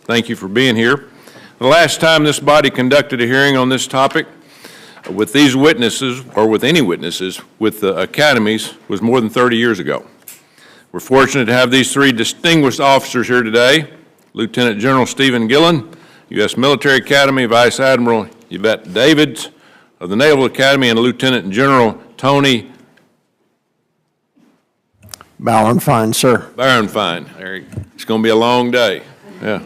Thank you for being here. The last time this body conducted a hearing on this topic with these witnesses, or with any witnesses, with the Academies was more than 30 years ago. We're fortunate to have these three distinguished officers here today: Lieutenant General Stephen Gilland, U.S. Military Academy, Vice Admiral Yvette Davids of the Naval Academy, and Lieutenant General Tony Bauernfeind, sir. Bauernfeind. It's going to be a long day. Yeah.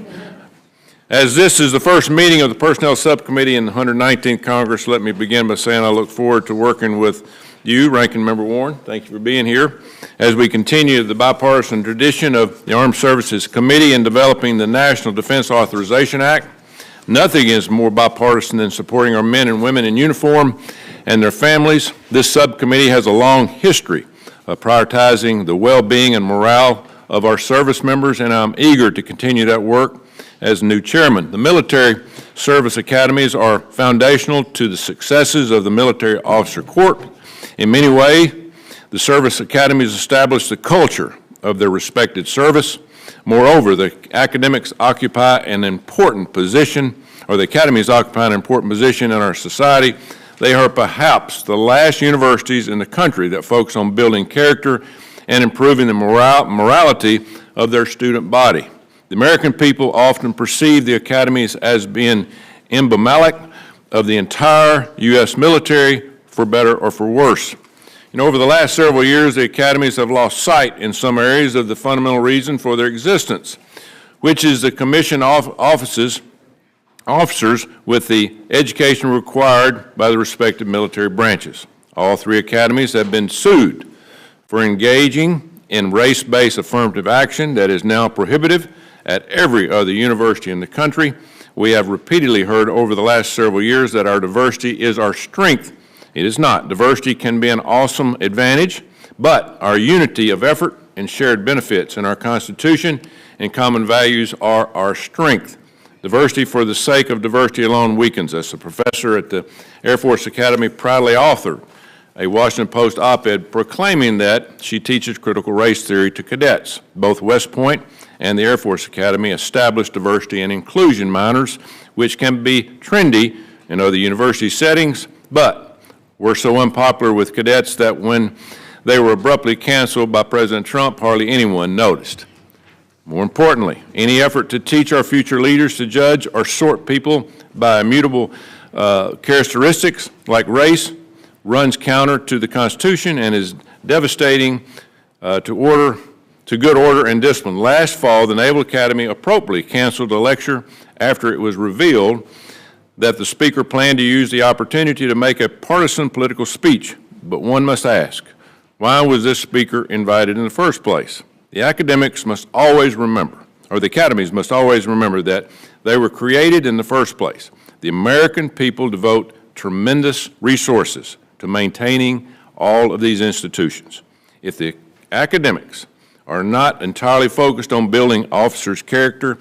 As this is the first meeting of the Personnel Subcommittee in the 119th Congress, let me begin by saying I look forward to working with you, Ranking Member Warren. Thank you for being here. As we continue the bipartisan tradition of the Armed Services Committee in developing the National Defense Authorization Act, nothing is more bipartisan than supporting our men and women in uniform and their families. This subcommittee has a long history of prioritizing the well-being and morale of our service members, and I'm eager to continue that work as new chairman. The military service academies are foundational to the successes of the Military Officer Corps. In many ways, the service academies establish the culture of their respected service. Moreover, the academies occupy an important position in our society. They are perhaps the last universities in the country that focus on building character and improving the morality of their student body. The American people often perceive the academies as being emblematic of the entire U.S. military, for better or for worse. Over the last several years, the academies have lost sight in some areas of the fundamental reason for their existence, which is the commission officers with the education required by the respective military branches. All three academies have been sued for engaging in race-based affirmative action that is now prohibitive at every other university in the country. We have repeatedly heard over the last several years that our diversity is our strength. It is not. Diversity can be an awesome advantage, but our unity of effort and shared benefits in our Constitution and common values are our strength. Diversity for the sake of diversity alone weakens us. A professor at the Air Force Academy proudly authored a Washington Post op-ed proclaiming that she teaches critical race theory to cadets. Both West Point and the Air Force Academy established diversity and inclusion minors, which can be trendy in other university settings, but were so unpopular with cadets that when they were abruptly canceled by President Trump, hardly anyone noticed. More importantly, any effort to teach our future leaders to judge or sort people by immutable characteristics like race runs counter to the Constitution and is devastating to good order and discipline. Last fall, the Naval Academy appropriately canceled a lecture after it was revealed that the speaker planned to use the opportunity to make a partisan political speech. But one must ask, why was this speaker invited in the first place? The academies must always remember that they were created in the first place. The American people devote tremendous resources to maintaining all of these institutions. If the academics are not entirely focused on building officers' character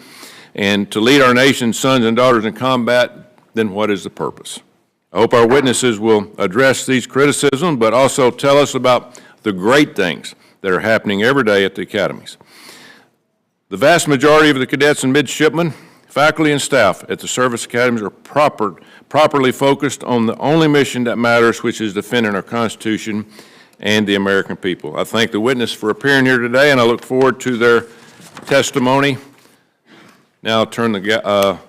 and to lead our nation's sons and daughters in combat, then what is the purpose? I hope our witnesses will address these criticisms, but also tell us about the great things that are happening every day at the academies. The vast majority of the cadets and midshipmen, faculty and staff at the service academies are properly focused on the only mission that matters, which is defending our Constitution and the American people. I thank the witness for appearing here today, and I look forward to their testimony. Now I'll turn the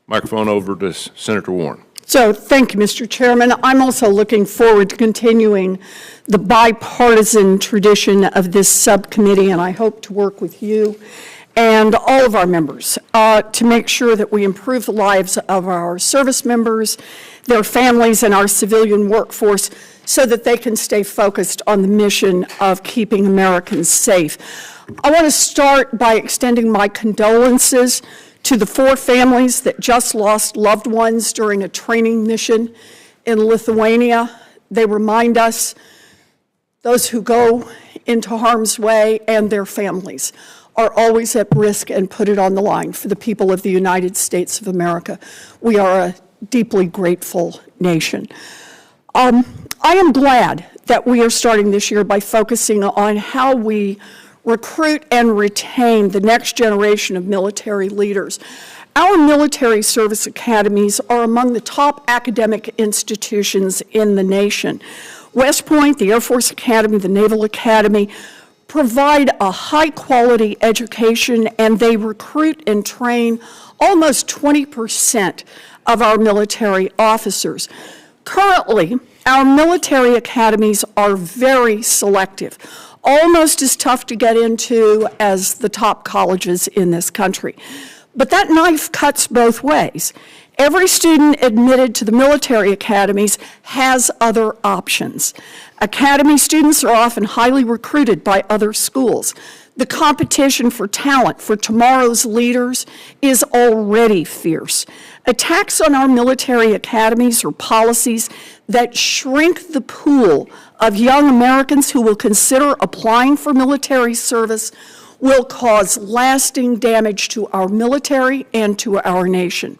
microphone over to Senator Warren. So thank you, Mr. Chairman. I'm also looking forward to continuing the bipartisan tradition of this subcommittee, and I hope to work with you and all of our members to make sure that we improve the lives of our service members, their families, and our civilian workforce so that they can stay focused on the mission of keeping Americans safe. I want to start by extending my condolences to the 4 families that just lost loved ones during a training mission in Lithuania. They remind us, those who go into harm's way and their families are always at risk and put it on the line for the people of the United States of America. We are a deeply grateful nation. I am glad that we are starting this year by focusing on how we recruit and retain the next generation of military leaders. Our military service academies are among the top academic institutions in the nation. West Point, the Air Force Academy, the Naval Academy provide a high-quality education, and they recruit and train almost 20% of our military officers. Currently, our military academies are very selective, almost as tough to get into as the top colleges in this country. But that knife cuts both ways. Every student admitted to the military academies has other options. Academy students are often highly recruited by other schools. The competition for talent for tomorrow's leaders is already fierce. Attacks on our military academies are policies that shrink the pool of young Americans who will consider applying for military service will cause lasting damage to our military and to our nation.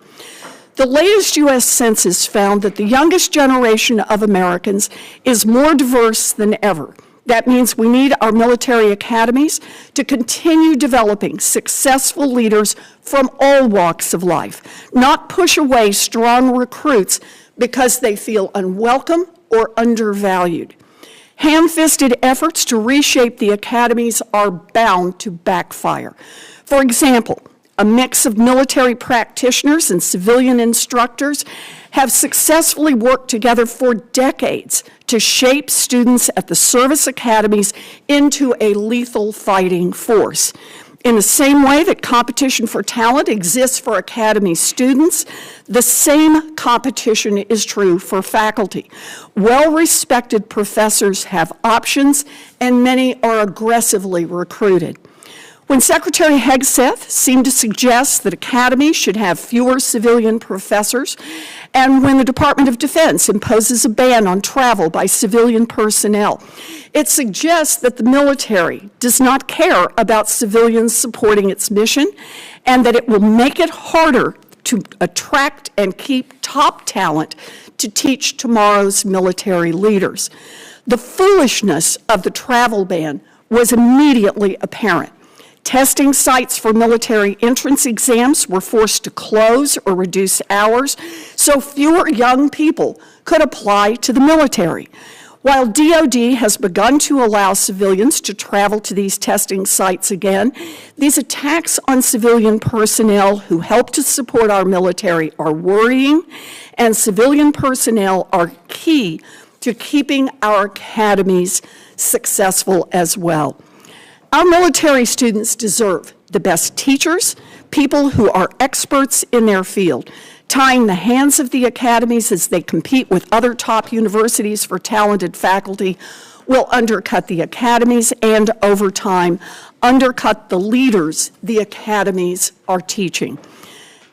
The latest U.S. Census found that the youngest generation of Americans is more diverse than ever. That means we need our military academies to continue developing successful leaders from all walks of life, not push away strong recruits because they feel unwelcome or undervalued. Ham-fisted efforts to reshape the academies are bound to backfire. For example, a mix of military practitioners and civilian instructors have successfully worked together for decades to shape students at the service academies into a lethal fighting force. In the same way that competition for talent exists for academy students, the same competition is true for faculty. Well-respected professors have options, and many are aggressively recruited. When Secretary Hegseth seemed to suggest that academies should have fewer civilian professors, and when the Department of Defense imposes a ban on travel by civilian personnel, it suggests that the military does not care about civilians supporting its mission, and that it will make it harder to attract and keep top talent to teach tomorrow's military leaders. The foolishness of the travel ban was immediately apparent. Testing sites for military entrance exams were forced to close or reduce hours so fewer young people could apply to the military. While DOD has begun to allow civilians to travel to these testing sites again, these attacks on civilian personnel who help to support our military are worrying, and civilian personnel are key to keeping our academies successful as well. Our military students deserve the best teachers, people who are experts in their field. Tying the hands of the academies as they compete with other top universities for talented faculty will undercut the academies and, over time, undercut the leaders the academies are teaching.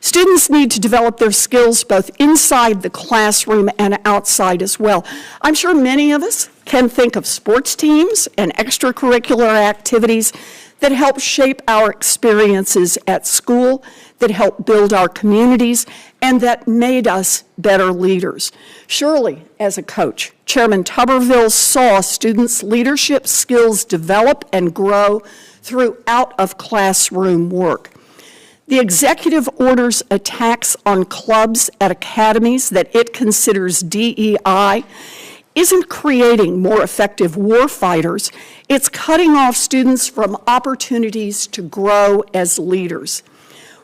Students need to develop their skills both inside the classroom and outside as well. I'm sure many of us can think of sports teams and extracurricular activities that help shape our experiences at school, that help build our communities, and that made us better leaders. Surely, as a coach, Chairman Tuberville saw students' leadership skills develop and grow through out-of-classroom work. The executive order's attacks on clubs at academies that it considers DEI isn't creating more effective warfighters, it's cutting off students from opportunities to grow as leaders.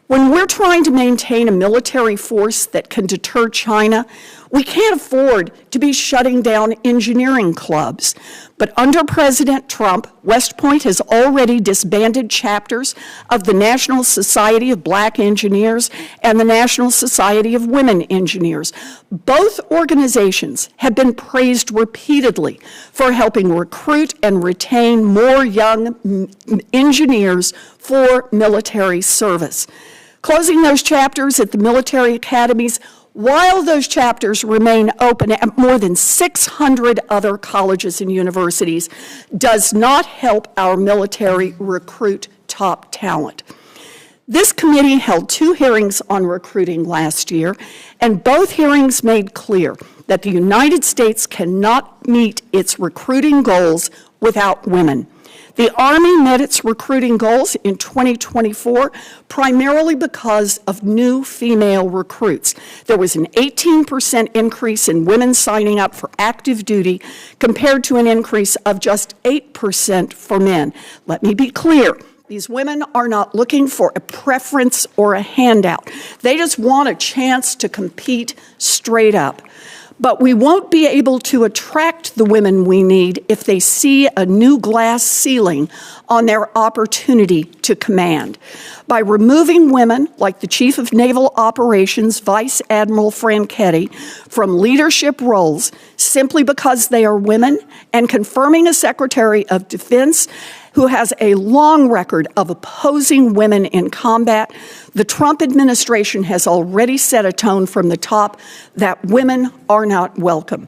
When we're trying to maintain a military force that can deter China, we can't afford to be shutting down engineering clubs. But under President Trump, West Point has already disbanded chapters of the National Society of Black Engineers and the National Society of Women Engineers. Both organizations have been praised repeatedly for helping recruit and retain more young engineers for military service. Closing those chapters at the military academies, while those chapters remain open at more than 600 other colleges and universities, does not help our military recruit top talent. This committee held 2 hearings on recruiting last year, and both hearings made clear that the United States cannot meet its recruiting goals without women. The Army met its recruiting goals in 2024 primarily because of new female recruits. There was an 18% increase in women signing up for active duty compared to an increase of just 8% for men. Let me be clear. These women are not looking for a preference or a handout. They just want a chance to compete straight up. But we won't be able to attract the women we need if they see a new glass ceiling on their opportunity to command. By removing women like the Chief of Naval Operations, Vice Admiral Franchetti, from leadership roles simply because they are women, and confirming a Secretary of Defense who has a long record of opposing women in combat, the Trump administration has already set a tone from the top that women are not welcome.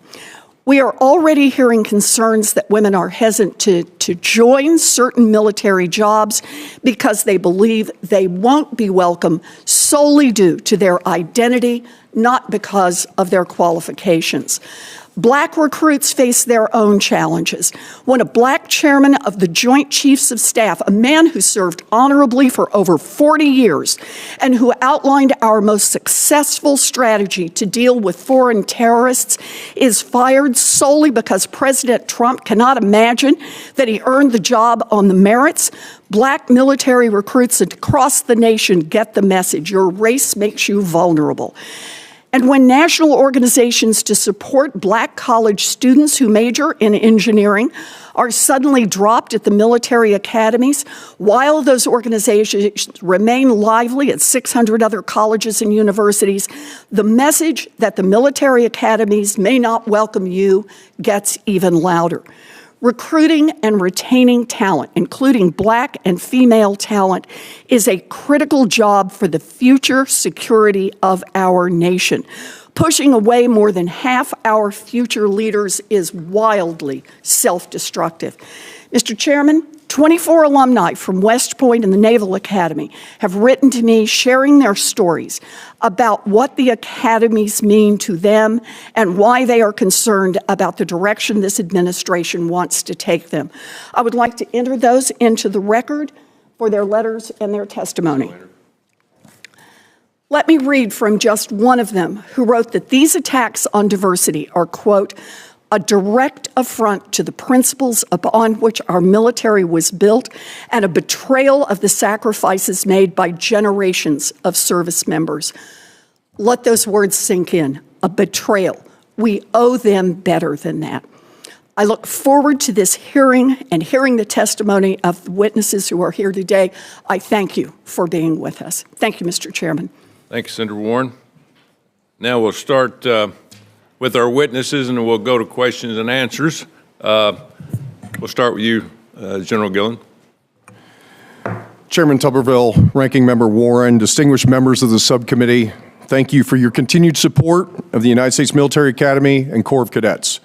We are already hearing concerns that women are hesitant to join certain military jobs because they believe they won't be welcome solely due to their identity, not because of their qualifications. Black recruits face their own challenges. When a black chairman of the Joint Chiefs of Staff, a man who served honorably for over 40 years and who outlined our most successful strategy to deal with foreign terrorists, is fired solely because President Trump cannot imagine that he earned the job on the merits, black military recruits across the nation get the message. Your race makes you vulnerable. And when national organizations to support black college students who major in engineering are suddenly dropped at the military academies, while those organizations remain lively at 600 other colleges and universities, the message that the military academies may not welcome you gets even louder. Recruiting and retaining talent, including black and female talent, is a critical job for the future security of our nation. Pushing away more than half our future leaders is wildly self-destructive. Mr. Chairman, 24 alumni from West Point and the Naval Academy have written to me sharing their stories about what the academies mean to them and why they are concerned about the direction this administration wants to take them. I would like to enter those into the record for their letters and their testimony. Let me read from just one of them who wrote that these attacks on diversity are, quote, a direct affront to the principles upon which our military was built and a betrayal of the sacrifices made by generations of service members. Let those words sink in. A betrayal. We owe them better than that. I look forward to this hearing and hearing the testimony of the witnesses who are here today. I thank you for being with us. Thank you, Mr. Chairman. Thank you, Senator Warren. Now we'll start with our witnesses, and we'll go to questions and answers. We'll start with you, General Gilland. Chairman Tuberville, Ranking Member Warren, distinguished members of the subcommittee, thank you for your continued support of the United States Military Academy and Corps of Cadets.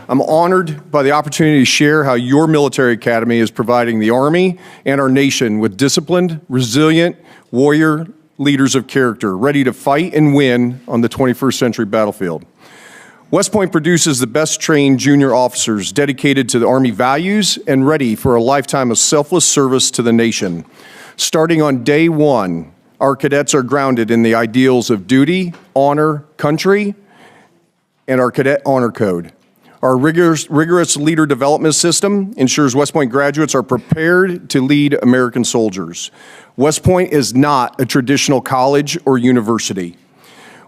I'm honored by the opportunity to share how your military academy is providing the Army and our nation with disciplined, resilient warrior leaders of character, ready to fight and win on the 21st century battlefield. West Point produces the best trained junior officers dedicated to the Army values and ready for a lifetime of selfless service to the nation. Starting on day one, our cadets are grounded in the ideals of duty, honor, country, and our Cadet Honor Code. Our rigorous leader development system ensures West Point graduates are prepared to lead American soldiers. West Point is not a traditional college or university.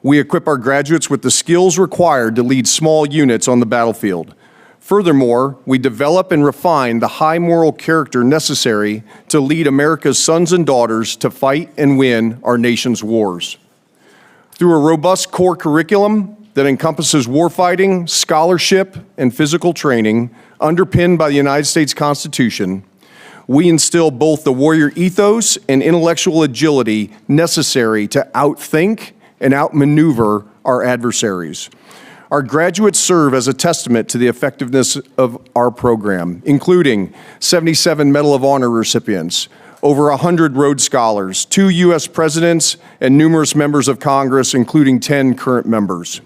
We equip our graduates with the skills required to lead small units on the battlefield. Furthermore, we develop and refine the high moral character necessary to lead America's sons and daughters to fight and win our nation's wars. Through a robust core curriculum that encompasses warfighting, scholarship, and physical training, underpinned by the United States Constitution, we instill both the warrior ethos and intellectual agility necessary to outthink and outmaneuver our adversaries. Our graduates serve as a testament to the effectiveness of our program, including 77 Medal of Honor recipients, over 100 Rhodes Scholars, 2 U.S. presidents, and numerous members of Congress, including 10 current members.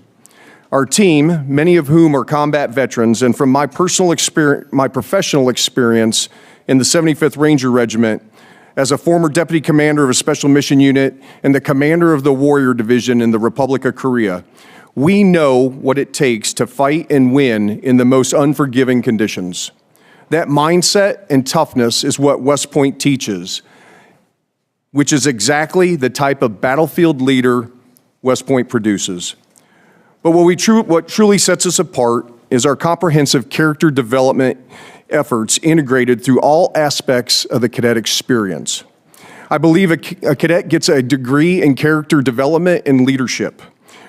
Our team, many of whom are combat veterans, and from my professional experience, in the 75th Ranger Regiment, as a former deputy commander of a special mission unit and the commander of the Warrior Division in the Republic of Korea, we know what it takes to fight and win in the most unforgiving conditions. That mindset and toughness is what West Point teaches, which is exactly the type of battlefield leader West Point produces. But what truly sets us apart is our comprehensive character development efforts integrated through all aspects of the cadet experience. I believe a cadet gets a degree in character development and leadership.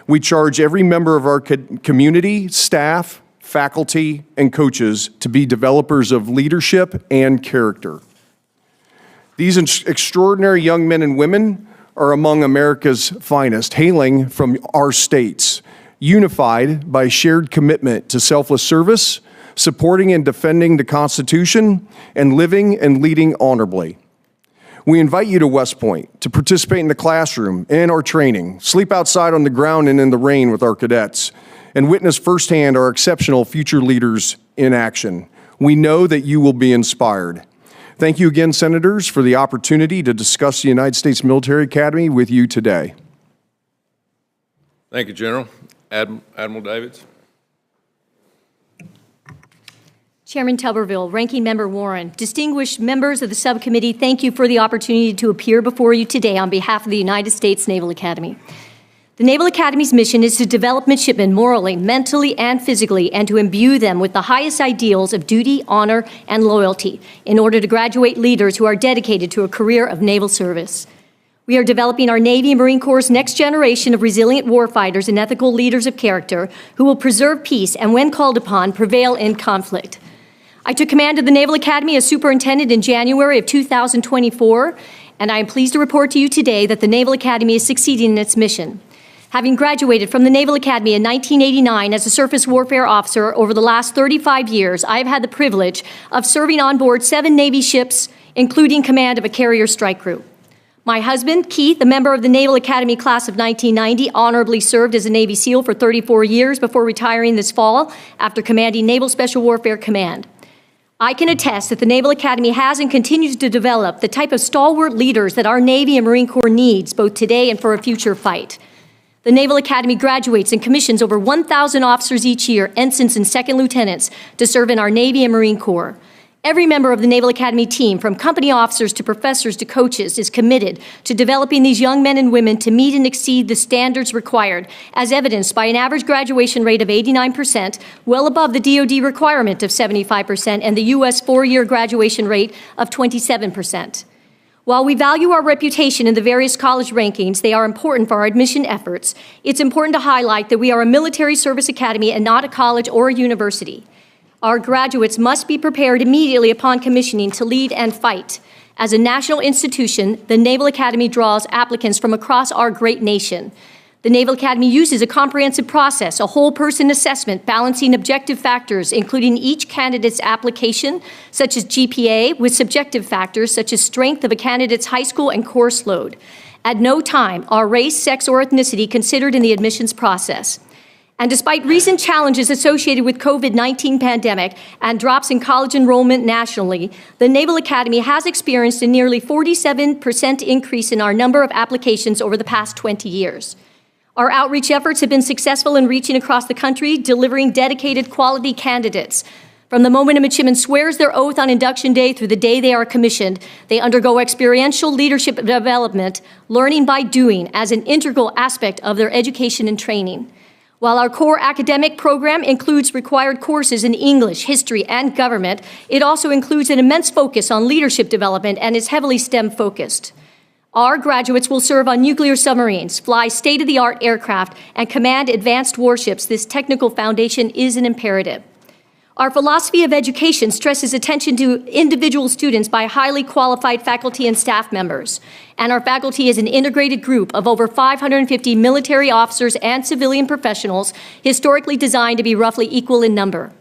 We charge every member of our community, staff, faculty, and coaches to be developers of leadership and character. These extraordinary young men and women are among America's finest, hailing from our states, unified by shared commitment to selfless service, supporting and defending the Constitution, and living and leading honorably. We invite you to West Point to participate in the classroom and our training, sleep outside on the ground and in the rain with our cadets, and witness firsthand our exceptional future leaders in action. We know that you will be inspired. Thank you again, Senators, for the opportunity to discuss the United States Military Academy with you today. Thank you, General. Admiral Davids. Chairman Tuberville, Ranking Member Warren, distinguished members of the subcommittee, thank you for the opportunity to appear before you today on behalf of the United States Naval Academy. The Naval Academy's mission is to develop midshipmen morally, mentally, and physically, and to imbue them with the highest ideals of duty, honor, and loyalty in order to graduate leaders who are dedicated to a career of naval service. We are developing our Navy and Marine Corps' next generation of resilient warfighters and ethical leaders of character who will preserve peace and, when called upon, prevail in conflict. I took command of the Naval Academy as superintendent in January of 2024, and I am pleased to report to you today that the Naval Academy is succeeding in its mission. Having graduated from the Naval Academy in 1989 as a surface warfare officer, over the last 35 years, I have had the privilege of serving on board 7 Navy ships, including command of a carrier strike group. My husband, Keith, a member of the Naval Academy class of 1990, honorably served as a Navy SEAL for 34 years before retiring this fall after commanding Naval Special Warfare Command. I can attest that the Naval Academy has and continues to develop the type of stalwart leaders that our Navy and Marine Corps needs, both today and for a future fight. The Naval Academy graduates and commissions over 1,000 officers each year, ensigns and second lieutenants, to serve in our Navy and Marine Corps. Every member of the Naval Academy team, from company officers to professors to coaches, is committed to developing these young men and women to meet and exceed the standards required, as evidenced by an average graduation rate of 89%, well above the DoD requirement of 75%, and the U.S. 4-year graduation rate of 27%. While we value our reputation in the various college rankings, they are important for our admission efforts. It's important to highlight that we are a military service academy and not a college or a university. Our graduates must be prepared immediately upon commissioning to lead and fight. As a national institution, the Naval Academy draws applicants from across our great nation. The Naval Academy uses a comprehensive process, a whole-person assessment, balancing objective factors, including each candidate's application, such as GPA, with subjective factors, such as strength of a candidate's high school and course load. At no time are race, sex, or ethnicity considered in the admissions process. And despite recent challenges associated with COVID-19 pandemic and drops in college enrollment nationally, the Naval Academy has experienced a nearly 47% increase in our number of applications over the past 20 years. Our outreach efforts have been successful in reaching across the country, delivering dedicated quality candidates. From the moment a midshipman swears their oath on induction day through the day they are commissioned, they undergo experiential leadership development, learning by doing as an integral aspect of their education and training. While our core academic program includes required courses in English, history, and government, it also includes an immense focus on leadership development and is heavily STEM-focused. Our graduates will serve on nuclear submarines, fly state-of-the-art aircraft, and command advanced warships. This technical foundation is an imperative. Our philosophy of education stresses attention to individual students by highly qualified faculty and staff members. And our faculty is an integrated group of over 550 military officers and civilian professionals, historically designed to be roughly equal in number.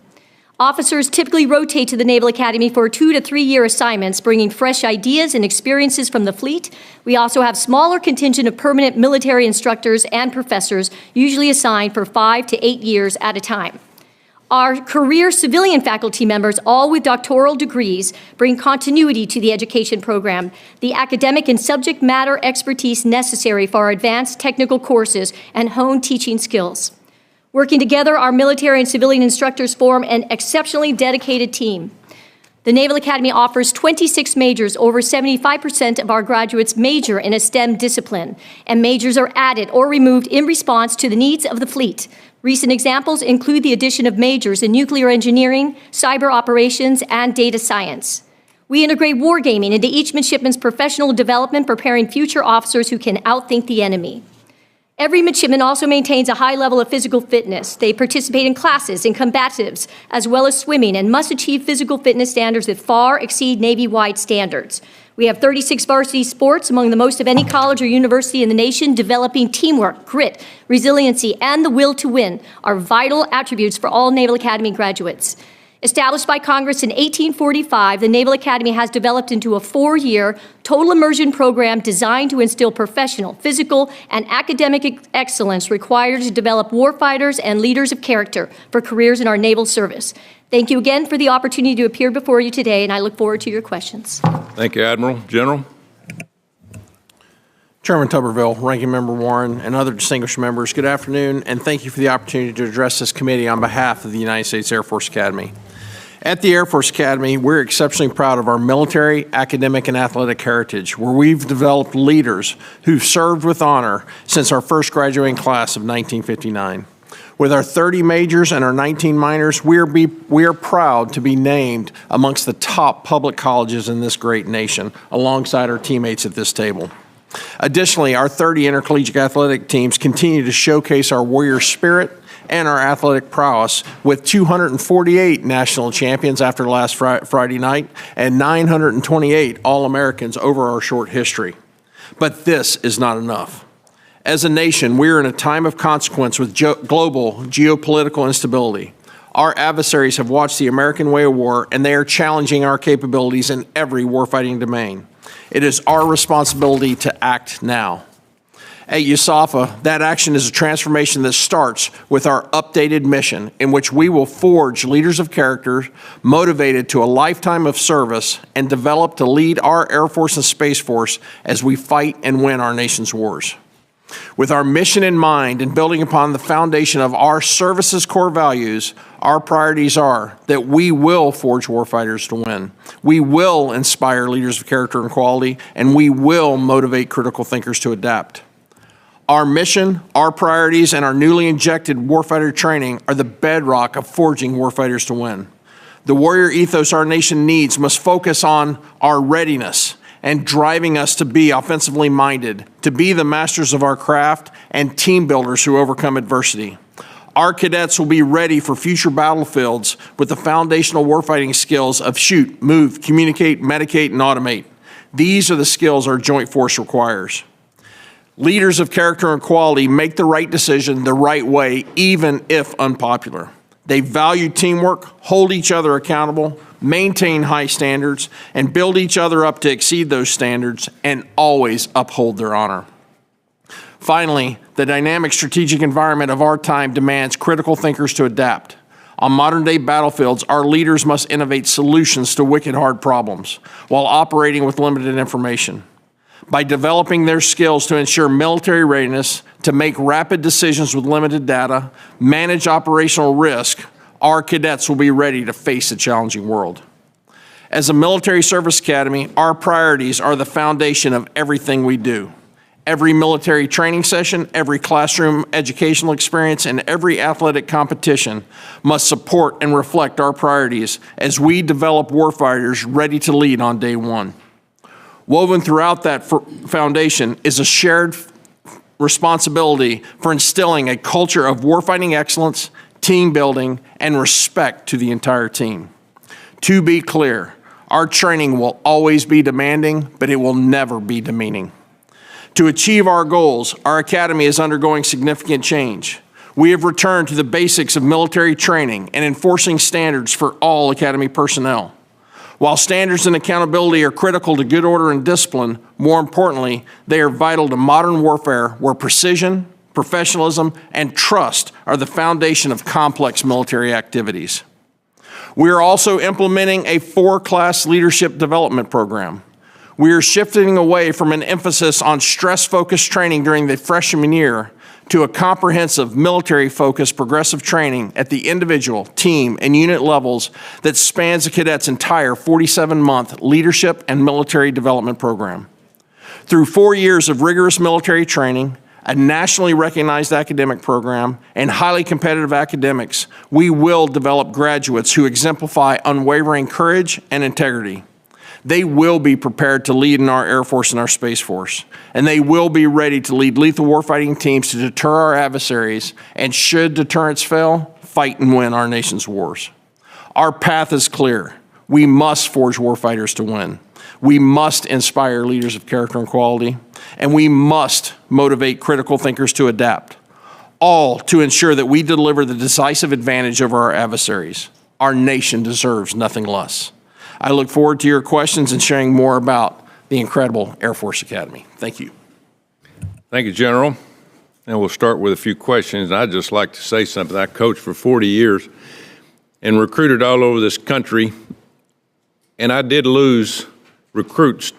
Officers typically rotate to the Naval Academy for 2 to 3 year assignments, bringing fresh ideas and experiences from the fleet. We also have smaller contingent of permanent military instructors and professors, usually assigned for 5 to 8 years at a time. Our career civilian faculty members, all with doctoral degrees, bring continuity to the education program, the academic and subject matter expertise necessary for our advanced technical courses and hone teaching skills. Working together, our military and civilian instructors form an exceptionally dedicated team. The Naval Academy offers 26 majors. Over 75% of our graduates major in a STEM discipline, and majors are added or removed in response to the needs of the fleet. Recent examples include the addition of majors in nuclear engineering, cyber operations, and data science. We integrate wargaming into each midshipman's professional development, preparing future officers who can outthink the enemy. Every midshipman also maintains a high level of physical fitness. They participate in classes and combatives, as well as swimming, and must achieve physical fitness standards that far exceed Navy-wide standards. We have 36 varsity sports, among the most of any college or university in the nation. Developing teamwork, grit, resiliency, and the will to win are vital attributes for all Naval Academy graduates. Established by Congress in 1845, the Naval Academy has developed into a 4-year total immersion program designed to instill professional, physical, and academic excellence required to develop warfighters and leaders of character for careers in our naval service. Thank you again for the opportunity to appear before you today, and I look forward to your questions. Thank you, Admiral. General? Chairman Tuberville, Ranking Member Warren, and other distinguished members, good afternoon, and thank you for the opportunity to address this committee on behalf of the United States Air Force Academy. At the Air Force Academy, we're exceptionally proud of our military, academic, and athletic heritage, where we've developed leaders who've served with honor since our first graduating class of 1959. With our 30 majors and our 19 minors, we are proud to be named amongst the top public colleges in this great nation, alongside our teammates at this table. Additionally, our 30 intercollegiate athletic teams continue to showcase our warrior spirit and our athletic prowess, with 248 national champions after last Friday night and 928 All-Americans over our short history. But this is not enough. As a nation, we are in a time of consequence with global geopolitical instability. Our adversaries have watched the American way of war, and they are challenging our capabilities in every warfighting domain. It is our responsibility to act now. At USAF, that action is a transformation that starts with our updated mission, in which we will forge leaders of character motivated to a lifetime of service and develop to lead our Air Force and Space Force as we fight and win our nation's wars. With our mission in mind and building upon the foundation of our service's core values, our priorities are that we will forge warfighters to win, we will inspire leaders of character and quality, and we will motivate critical thinkers to adapt. Our mission, our priorities, and our newly injected warfighter training are the bedrock of forging warfighters to win. The warrior ethos our nation needs must focus on our readiness and driving us to be offensively minded, to be the masters of our craft and team builders who overcome adversity. Our cadets will be ready for future battlefields with the foundational warfighting skills of shoot, move, communicate, medicate, and automate. These are the skills our joint force requires. Leaders of character and quality make the right decision the right way, even if unpopular. They value teamwork, hold each other accountable, maintain high standards, and build each other up to exceed those standards, and always uphold their honor. Finally, the dynamic strategic environment of our time demands critical thinkers to adapt. On modern-day battlefields, our leaders must innovate solutions to wicked hard problems while operating with limited information. By developing their skills to ensure military readiness, to make rapid decisions with limited data, manage operational risk, our cadets will be ready to face a challenging world. As a military service academy, our priorities are the foundation of everything we do. Every military training session, every classroom educational experience, and every athletic competition must support and reflect our priorities as we develop warfighters ready to lead on day one. Woven throughout that foundation is a shared responsibility for instilling a culture of warfighting excellence, team building, and respect to the entire team. To be clear, our training will always be demanding, but it will never be demeaning. To achieve our goals, our academy is undergoing significant change. We have returned to the basics of military training and enforcing standards for all academy personnel. While standards and accountability are critical to good order and discipline, more importantly, they are vital to modern warfare where precision, professionalism, and trust are the foundation of complex military activities. We are also implementing a 4-class leadership development program. We are shifting away from an emphasis on stress-focused training during the freshman year to a comprehensive military-focused progressive training at the individual, team, and unit levels that spans the cadets' entire 47-month leadership and military development program. Through 4 years of rigorous military training, a nationally recognized academic program, and highly competitive academics, we will develop graduates who exemplify unwavering courage and integrity. They will be prepared to lead in our Air Force and our Space Force, and they will be ready to lead lethal warfighting teams to deter our adversaries, and should deterrence fail, fight and win our nation's wars. Our path is clear. We must forge warfighters to win. We must inspire leaders of character and quality, and we must motivate critical thinkers to adapt, all to ensure that we deliver the decisive advantage over our adversaries. Our nation deserves nothing less. I look forward to your questions and sharing more about the incredible Air Force Academy. Thank you. Thank you, General. And we'll start with a few questions. I'd just like to say something. I coached for 40 years and recruited all over this country, and I did lose recruits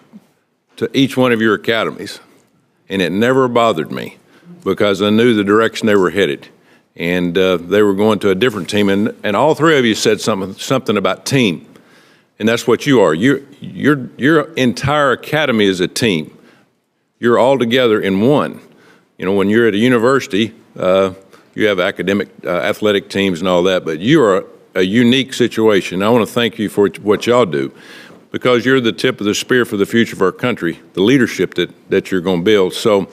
to each one of your academies, and it never bothered me because I knew the direction they were headed, and they were going to a different team. And all three of you said something about team. And that's what you are. Your entire academy is a team. You're all together in one. You know, when you're at a university, you have academic, athletic teams and all that, but you are a unique situation. I want to thank you for what y'all do, because you're the tip of the spear for the future of our country, the leadership that you're going to build. So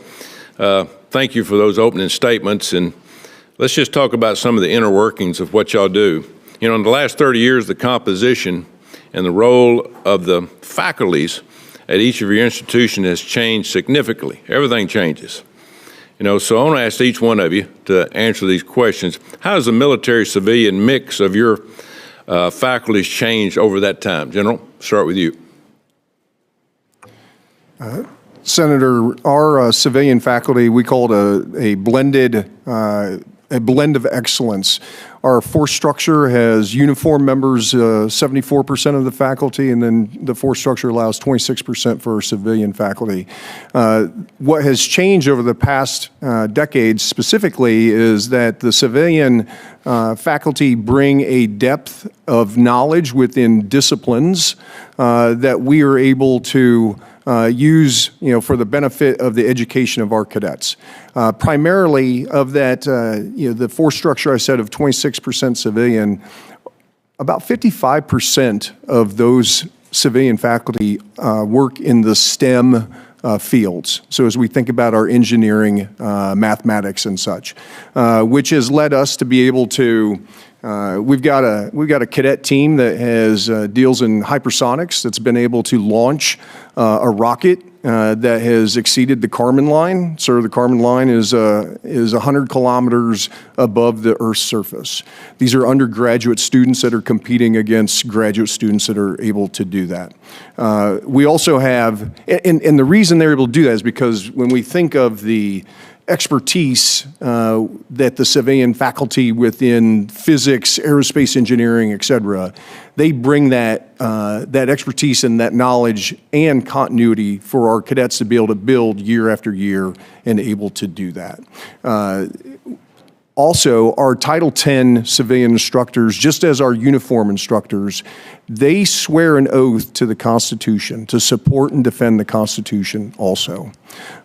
thank you for those opening statements. And let's just talk about some of the inner workings of what y'all do. You know, in the last 30 years, the composition and the role of the faculties at each of your institutions has changed significantly. Everything changes. You know, so I want to ask each one of you to answer these questions. How has the military-civilian mix of your faculties changed over that time? General, start with you. Senator, our civilian faculty, we call it a blend of excellence. Our force structure has uniform members, 74% of the faculty, and then the force structure allows 26% for civilian faculty. What has changed over the past decades specifically is that the civilian faculty bring a depth of knowledge within disciplines that we are able to use, for the benefit of the education of our cadets. Primarily of that, the force structure I said of 26% civilian, about 55% of those civilian faculty work in the STEM fields. So as we think about our engineering, mathematics and such, which has led us to be able to we've got a cadet team that has deals in hypersonics that's been able to launch a rocket that has exceeded the Kármán line. So the Kármán line is 100 kilometers above the Earth's surface. These are undergraduate students that are competing against graduate students that are able to do that. We also have, and the reason they're able to do that is because when we think of the expertise that the civilian faculty within physics, aerospace engineering, et cetera, they bring that expertise and that knowledge and continuity for our cadets to be able to build year after year and able to do that. Also, our Title X civilian instructors, just as our uniform instructors, they swear an oath to the Constitution to support and defend the Constitution also.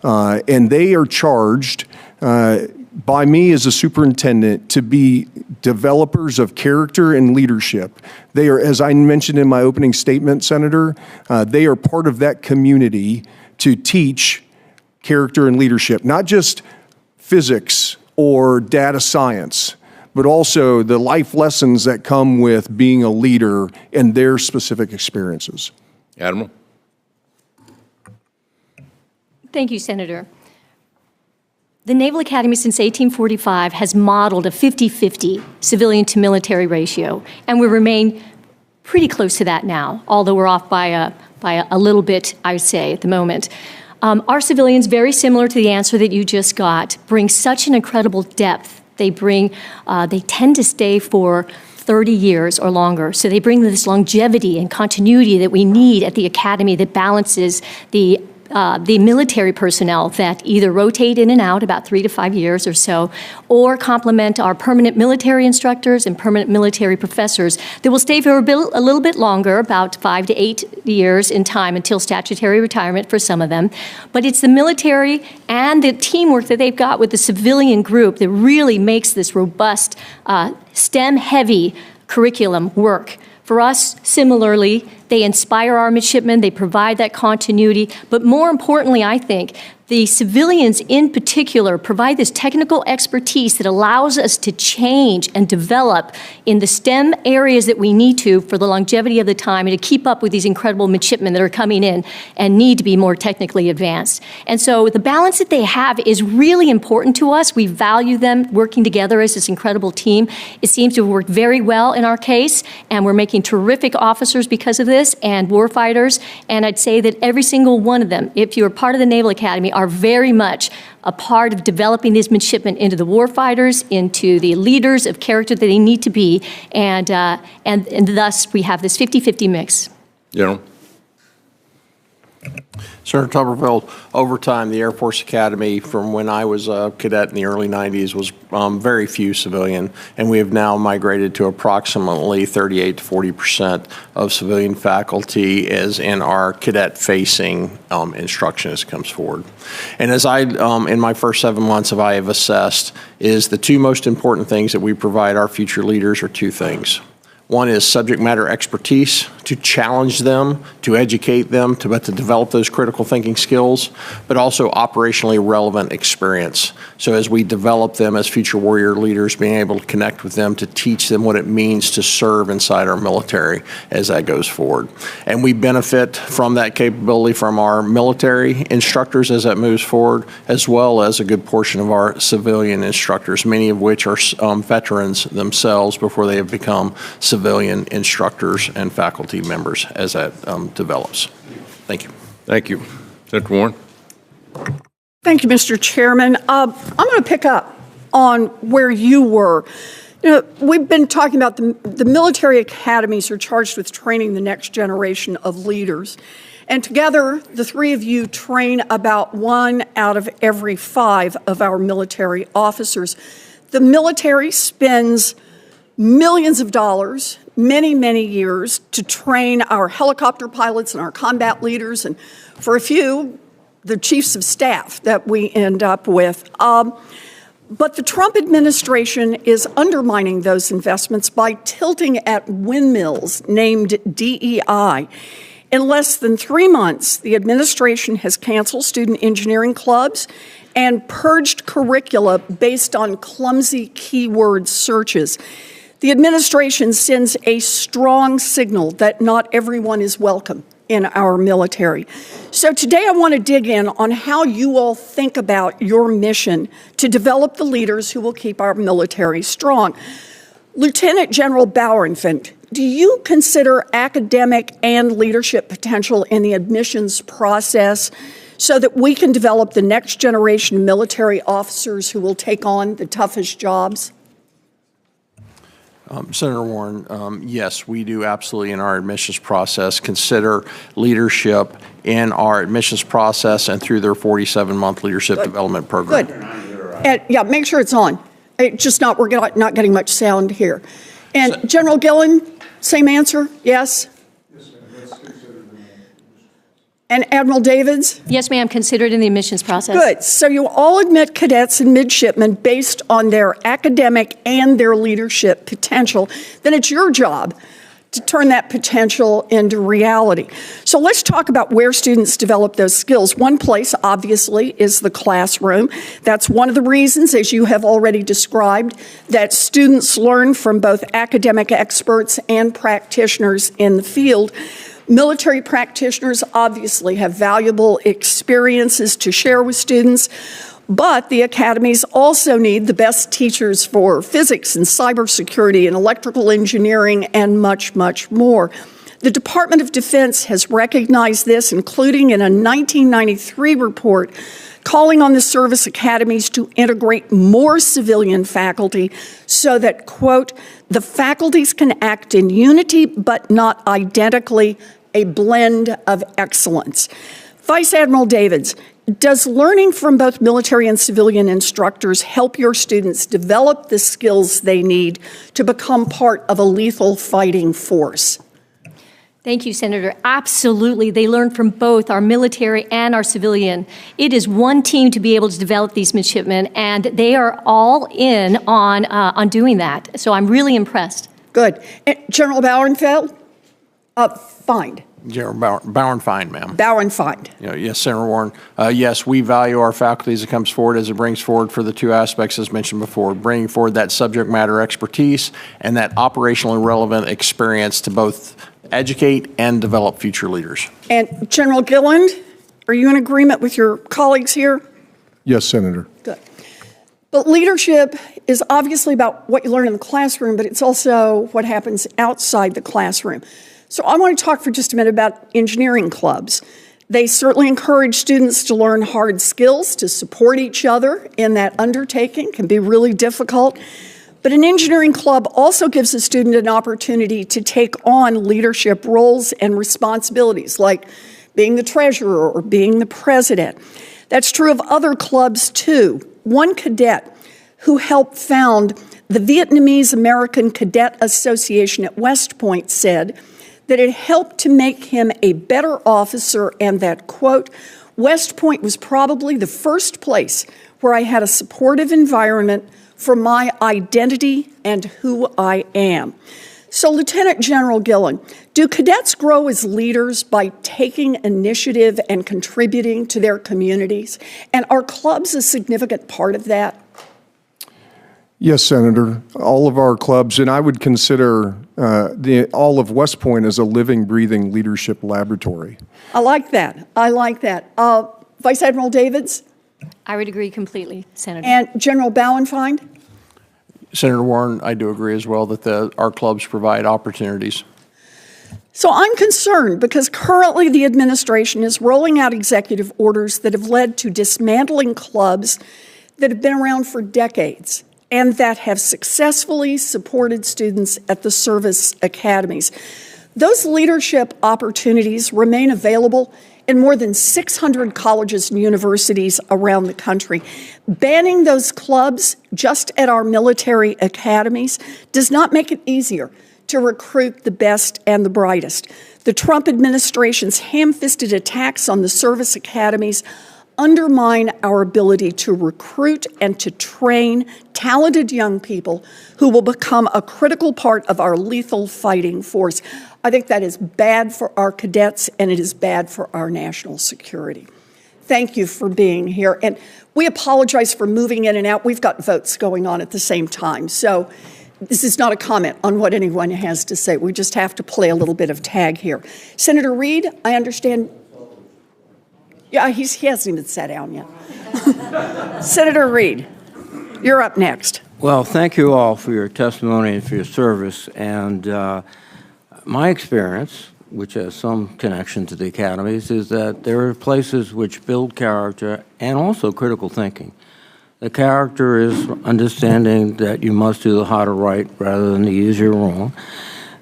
And they are charged by me as a superintendent to be developers of character and leadership. They are, as I mentioned in my opening statement, Senator, they are part of that community to teach character and leadership, not just physics or data science, but also the life lessons that come with being a leader and their specific experiences. Admiral. Thank you, Senator. The Naval Academy since 1845 has modeled a 50-50 civilian to military ratio, and we remain pretty close to that now, although we're off by a little bit, I would say, at the moment. Our civilians, very similar to the answer that you just got, bring such an incredible depth. They tend to stay for 30 years or longer. So they bring this longevity and continuity that we need at the Academy that balances the military personnel that either rotate in and out about 3 to 5 years or so, or complement our permanent military instructors and permanent military professors that will stay for a little bit longer, about 5 to 8 years in time until statutory retirement for some of them. But it's the military and the teamwork that they've got with the civilian group that really makes this robust, STEM-heavy curriculum work. For us, similarly, they inspire our midshipmen, they provide that continuity, but more importantly, I think, the civilians in particular provide this technical expertise that allows us to change and develop in the STEM areas that we need to for the longevity of the time and to keep up with these incredible midshipmen that are coming in and need to be more technically advanced. And so the balance that they have is really important to us. We value them working together as this incredible team. It seems to have worked very well in our case, and we're making terrific officers because of this and warfighters. And I'd say that every single one of them, if you're part of the Naval Academy, are very much a part of developing these midshipmen into the warfighters, into the leaders of character that they need to be, and thus we have this 50-50 mix. General. Senator Tuberville, over time, the Air Force Academy, from when I was a cadet in the early 90s, was very few civilian, and we have now migrated to approximately 38 to 40% of civilian faculty as in our cadet-facing instruction as it comes forward. And as I, in my first 7 months, I have assessed, is the two most important things that we provide our future leaders are two things. One is subject matter expertise, to challenge them, to educate them, to develop those critical thinking skills, but also operationally relevant experience. So as we develop them as future warrior leaders, being able to connect with them, to teach them what it means to serve inside our military as that goes forward. And we benefit from that capability from our military instructors as that moves forward, as well as a good portion of our civilian instructors, many of which are veterans themselves before they have become civilian instructors and faculty members as that develops. Thank you. Thank you. Senator Warren. Thank you, Mr. Chairman. I'm going to pick up on where you were. You know, we've been talking about the military academies are charged with training the next generation of leaders. And together, the three of you train about 1 out of every 5 of our military officers. The military spends millions of dollars, many, many years to train our helicopter pilots and our combat leaders, and for a few, the chiefs of staff that we end up with. But the Trump administration is undermining those investments by tilting at windmills named DEI. In less than 3 months, the administration has canceled student engineering clubs and purged curricula based on clumsy keyword searches. The administration sends a strong signal that not everyone is welcome in our military. So today I want to dig in on how you all think about your mission to develop the leaders who will keep our military strong. Lieutenant General Bauernfeind, do you consider academic and leadership potential in the admissions process so that we can develop the next generation of military officers who will take on the toughest jobs? Senator Warren, yes, we do absolutely in our admissions process consider leadership in our admissions process and through their 47-month leadership development program. Good. And yeah, make sure it's on. It's just we're not getting much sound here. And General Gilland, same answer, yes? And Admiral Davids? Yes, ma'am, considered in the admissions process. Good. So you all admit cadets and midshipmen based on their academic and their leadership potential. Then it's your job to turn that potential into reality. So let's talk about where students develop those skills. One place, obviously, is the classroom. That's one of the reasons, as you have already described, that students learn from both academic experts and practitioners in the field. Military practitioners obviously have valuable experiences to share with students, but the academies also need the best teachers for physics and cybersecurity and electrical engineering and much, much more. The Department of Defense has recognized this, including in a 1993 report calling on the service academies to integrate more civilian faculty so that, quote, the faculties can act in unity but not identically, a blend of excellence. Vice Admiral Davids, does learning from both military and civilian instructors help your students develop the skills they need to become part of a lethal fighting force? Thank you, Senator. Absolutely. They learn from both our military and our civilian. It is one team to be able to develop these midshipmen, and they are all in on doing that. So I'm really impressed. Good. And General Bauernfeld? Fine. General Bauernfeind, ma'am. Bauernfeind. Yes, Senator Warren. Yes, we value our faculty as it comes forward, as it brings forward for the two aspects as mentioned before, bringing forward that subject matter expertise and that operationally relevant experience to both educate and develop future leaders. And General Gilland, are you in agreement with your colleagues here? Yes, Senator. Good. But leadership is obviously about what you learn in the classroom, but it's also what happens outside the classroom. So I want to talk for just a minute about engineering clubs. They certainly encourage students to learn hard skills, to support each other in that undertaking. Can be really difficult. But an engineering club also gives a student an opportunity to take on leadership roles and responsibilities, like being the treasurer or being the president. That's true of other clubs, too. One cadet who helped found the Vietnamese American Cadet Association at West Point said that it helped to make him a better officer and that, quote, West Point was probably the first place where I had a supportive environment for my identity and who I am. So, Lieutenant General Gilland, do cadets grow as leaders by taking initiative and contributing to their communities? And are clubs a significant part of that? Yes, Senator. All of our clubs, and I would consider all of West Point as a living, breathing leadership laboratory. I like that. I like that. Vice Admiral Davids? I would agree completely, Senator. And General Bauernfeind? Senator Warren, I do agree as well that our clubs provide opportunities. So I'm concerned because currently the administration is rolling out executive orders that have led to dismantling clubs that have been around for decades and that have successfully supported students at the service academies. Those leadership opportunities remain available in more than 600 colleges and universities around the country. Banning those clubs just at our military academies does not make it easier to recruit the best and the brightest. The Trump administration's ham-fisted attacks on the service academies undermine our ability to recruit and to train talented young people who will become a critical part of our lethal fighting force. I think that is bad for our cadets and it is bad for our national security. Thank you for being here. And we apologize for moving in and out. We've got votes going on at the same time. So this is not a comment on what anyone has to say. We just have to play a little bit of tag here. Senator Reid, I understand. Yeah, he hasn't even sat down yet. Senator Reid, you're up next. Well, thank you all for your testimony and for your service. And my experience, which has some connection to the academies, is that there are places which build character and also critical thinking. The character is understanding that you must do the harder right rather than the easier wrong.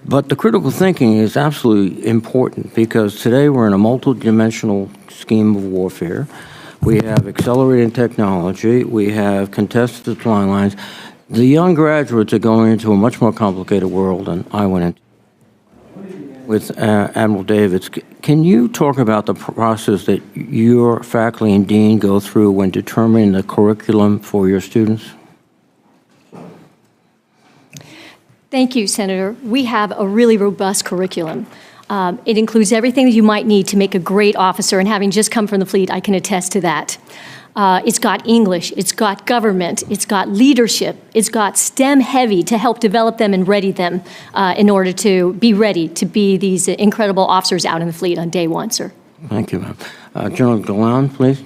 But the critical thinking is absolutely important because today we're in a multidimensional scheme of warfare. We have accelerating technology. We have contested supply lines. The young graduates are going into a much more complicated world than I went into. With Admiral Davids, can you talk about the process that your faculty and dean go through when determining the curriculum for your students? Thank you, Senator. We have a really robust curriculum. It includes everything that you might need to make a great officer, and having just come from the fleet, I can attest to that. It's got English, it's got government, it's got leadership, it's got STEM heavy to help develop them and ready them in order to be ready to be these incredible officers out in the fleet on day one, sir. Thank you, ma'am. General Gilland, please.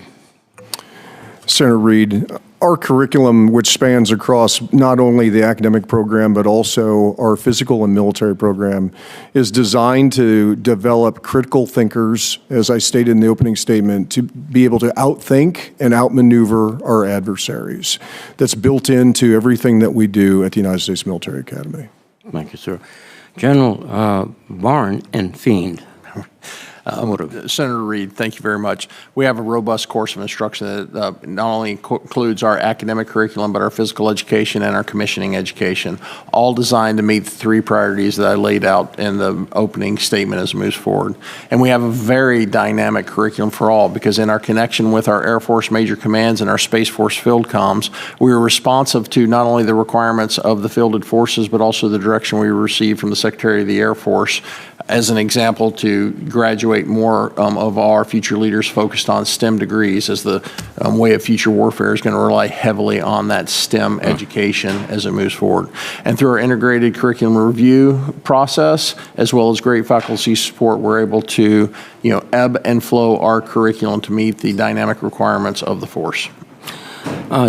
Senator Reid, Our curriculum, which spans across not only the academic program, but also our physical and military program, is designed to develop critical thinkers, as I stated in the opening statement, to be able to outthink and outmaneuver our adversaries. That's built into everything that we do at the United States Military Academy. Thank you, sir. General Bauernfeind. Senator Reed, thank you very much. We have a robust course of instruction that not only includes our academic curriculum, but our physical education and our commissioning education, all designed to meet the 3 priorities that I laid out in the opening statement as it moves forward. And we have a very dynamic curriculum for all, because in our connection with our Air Force Major Commands and our Space Force Field Comms, we are responsive to not only the requirements of the fielded forces, but also the direction we received from the Secretary of the Air Force, as an example, to graduate more of our future leaders focused on STEM degrees, as the way of future warfare is going to rely heavily on that STEM education as it moves forward. And through our integrated curriculum review process, as well as great faculty support, we're able to, ebb and flow our curriculum to meet the dynamic requirements of the force.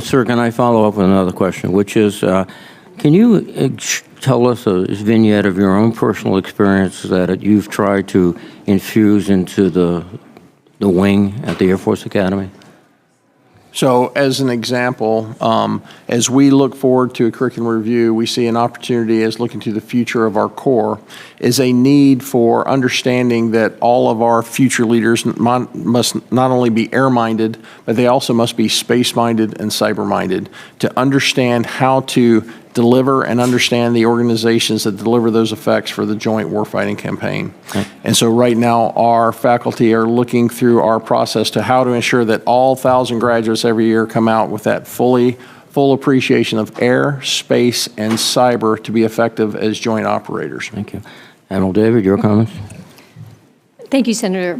Sir, can I follow up with another question, which is, can you tell us a vignette of your own personal experience that you've tried to infuse into the wing at the Air Force Academy? So as an example, as we look forward to a curriculum review, we see an opportunity as looking to the future of our Corps is a need for understanding that all of our future leaders must not only be air-minded, but they also must be space-minded and cyber-minded to understand how to deliver and understand the organizations that deliver those effects for the joint warfighting campaign. Okay. And so right now our faculty are looking through our process to how to ensure that all 1,000 graduates every year come out with that full appreciation of air, space, and cyber to be effective as joint operators. Thank you. Admiral David, your comments? Thank you, Senator.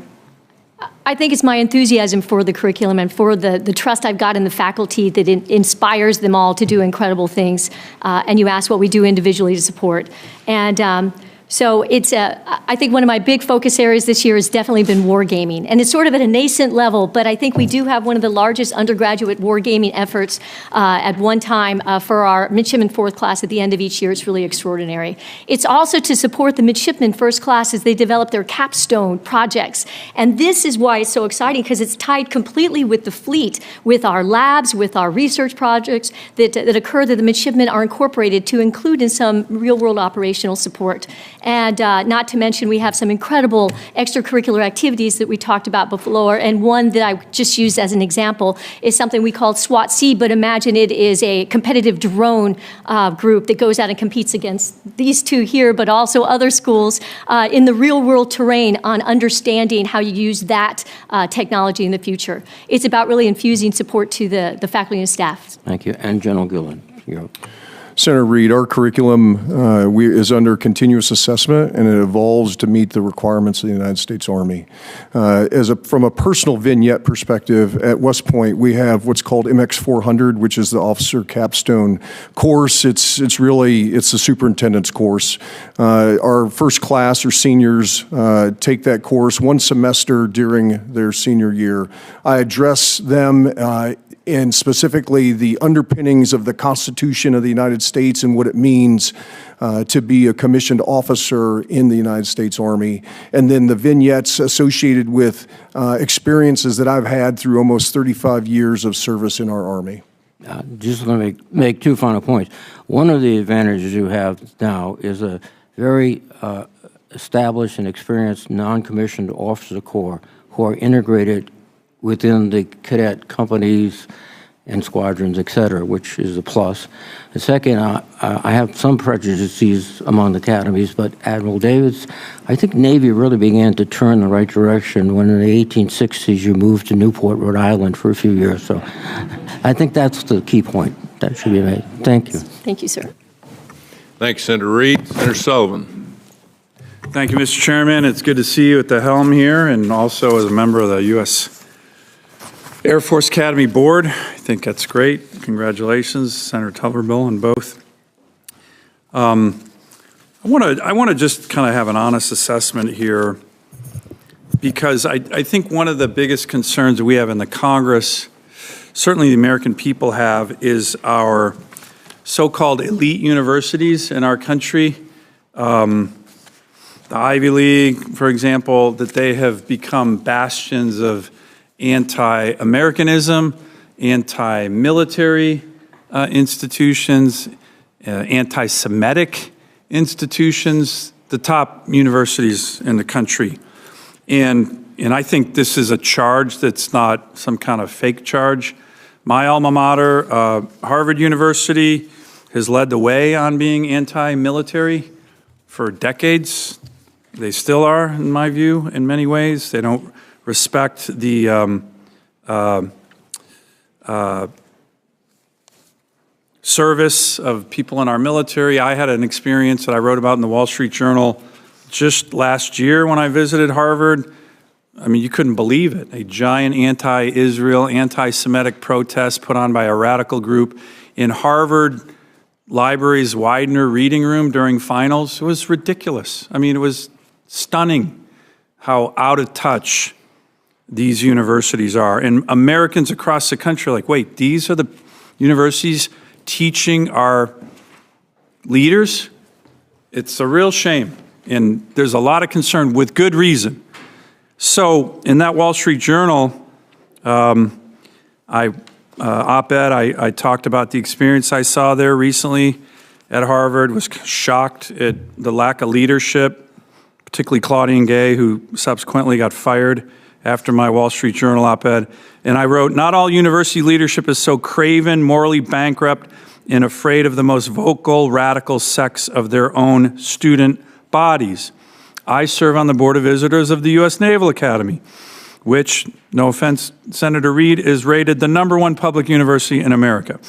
I think it's my enthusiasm for the curriculum and for the trust I've got in the faculty that inspires them all to do incredible things. And you asked what we do individually to support. And so it's, I think one of my big focus areas this year has definitely been wargaming. And it's sort of at a nascent level, but I think we do have one of the largest undergraduate wargaming efforts at one time for our midshipman fourth class at the end of each year. It's really extraordinary. It's also to support the midshipman first class as they develop their capstone projects. And this is why it's so exciting, because it's tied completely with the fleet, with our labs, with our research projects that occur that the midshipmen are incorporated to include in some real-world operational support. And not to mention, we have some incredible extracurricular activities that we talked about before. And one that I just used as an example is something we call SWAT-C, but imagine it is a competitive drone group that goes out and competes against these two here, but also other schools in the real-world terrain on understanding how you use that technology in the future. It's about really infusing support to the faculty and staff. Thank you. And General Gilland, you're up. Senator Reed, our curriculum is under continuous assessment, and it evolves to meet the requirements of the United States Army. From a personal vignette perspective, at West Point, we have what's called MX 400, which is the Officer Capstone course. It's the superintendent's course. Our first class or seniors take that course one semester during their senior year. I address them and specifically the underpinnings of the Constitution of the United States and what it means to be a commissioned officer in the United States Army, and then the vignettes associated with experiences that I've had through almost 35 years of service in our Army. Just let me make 2 final points. One of the advantages you have now is a very established and experienced non-commissioned officer corps who are integrated within the cadet companies and squadrons, et cetera, which is a plus. The second, I have some prejudices among the academies, but Admiral Davis, I think Navy really began to turn the right direction when in the 1860s you moved to Newport, Rhode Island for a few years. So I think that's the key point that should be made. Thank you. Thank you, sir. Thank you, Senator Reed. Senator Sullivan. Thank you, Mr. Chairman. It's good to see you at the helm here, and also as a member of the U.S. Air Force Academy Board. I think that's great. Congratulations, Senator Tuberville, on both. I want to just kind of have an honest assessment here, because I think one of the biggest concerns we have in the Congress certainly the American people have is our so-called elite universities in our country. The Ivy League, for example, that they have become bastions of anti-Americanism, anti-military institutions, anti-Semitic institutions, the top universities in the country. And I think this is a charge that's not some kind of fake charge. My alma mater, Harvard University, has led the way on being anti-military for decades. They still are, in my view, in many ways. They don't respect the service of people in our military. I had an experience that I wrote about in the Wall Street Journal just last year when I visited Harvard. I mean, you couldn't believe it. A giant anti-Israel, anti-Semitic protest put on by a radical group in Harvard Library's Widener reading room during finals. It was ridiculous. I mean, it was stunning how out of touch these universities are. And Americans across the country are like, wait, these are the universities teaching our leaders? It's a real shame. And there's a lot of concern with good reason. So in that Wall Street Journal op-ed, I talked about the experience I saw there recently at Harvard, was shocked at the lack of leadership, particularly Claudine Gay, who subsequently got fired after my Wall Street Journal op-ed. And I wrote, not all university leadership is so craven, morally bankrupt, and afraid of the most vocal, radical sects of their own student bodies. I serve on the Board of Visitors of the U.S. Naval Academy, which, no offense, Senator Reid, is rated the #1 public university in America.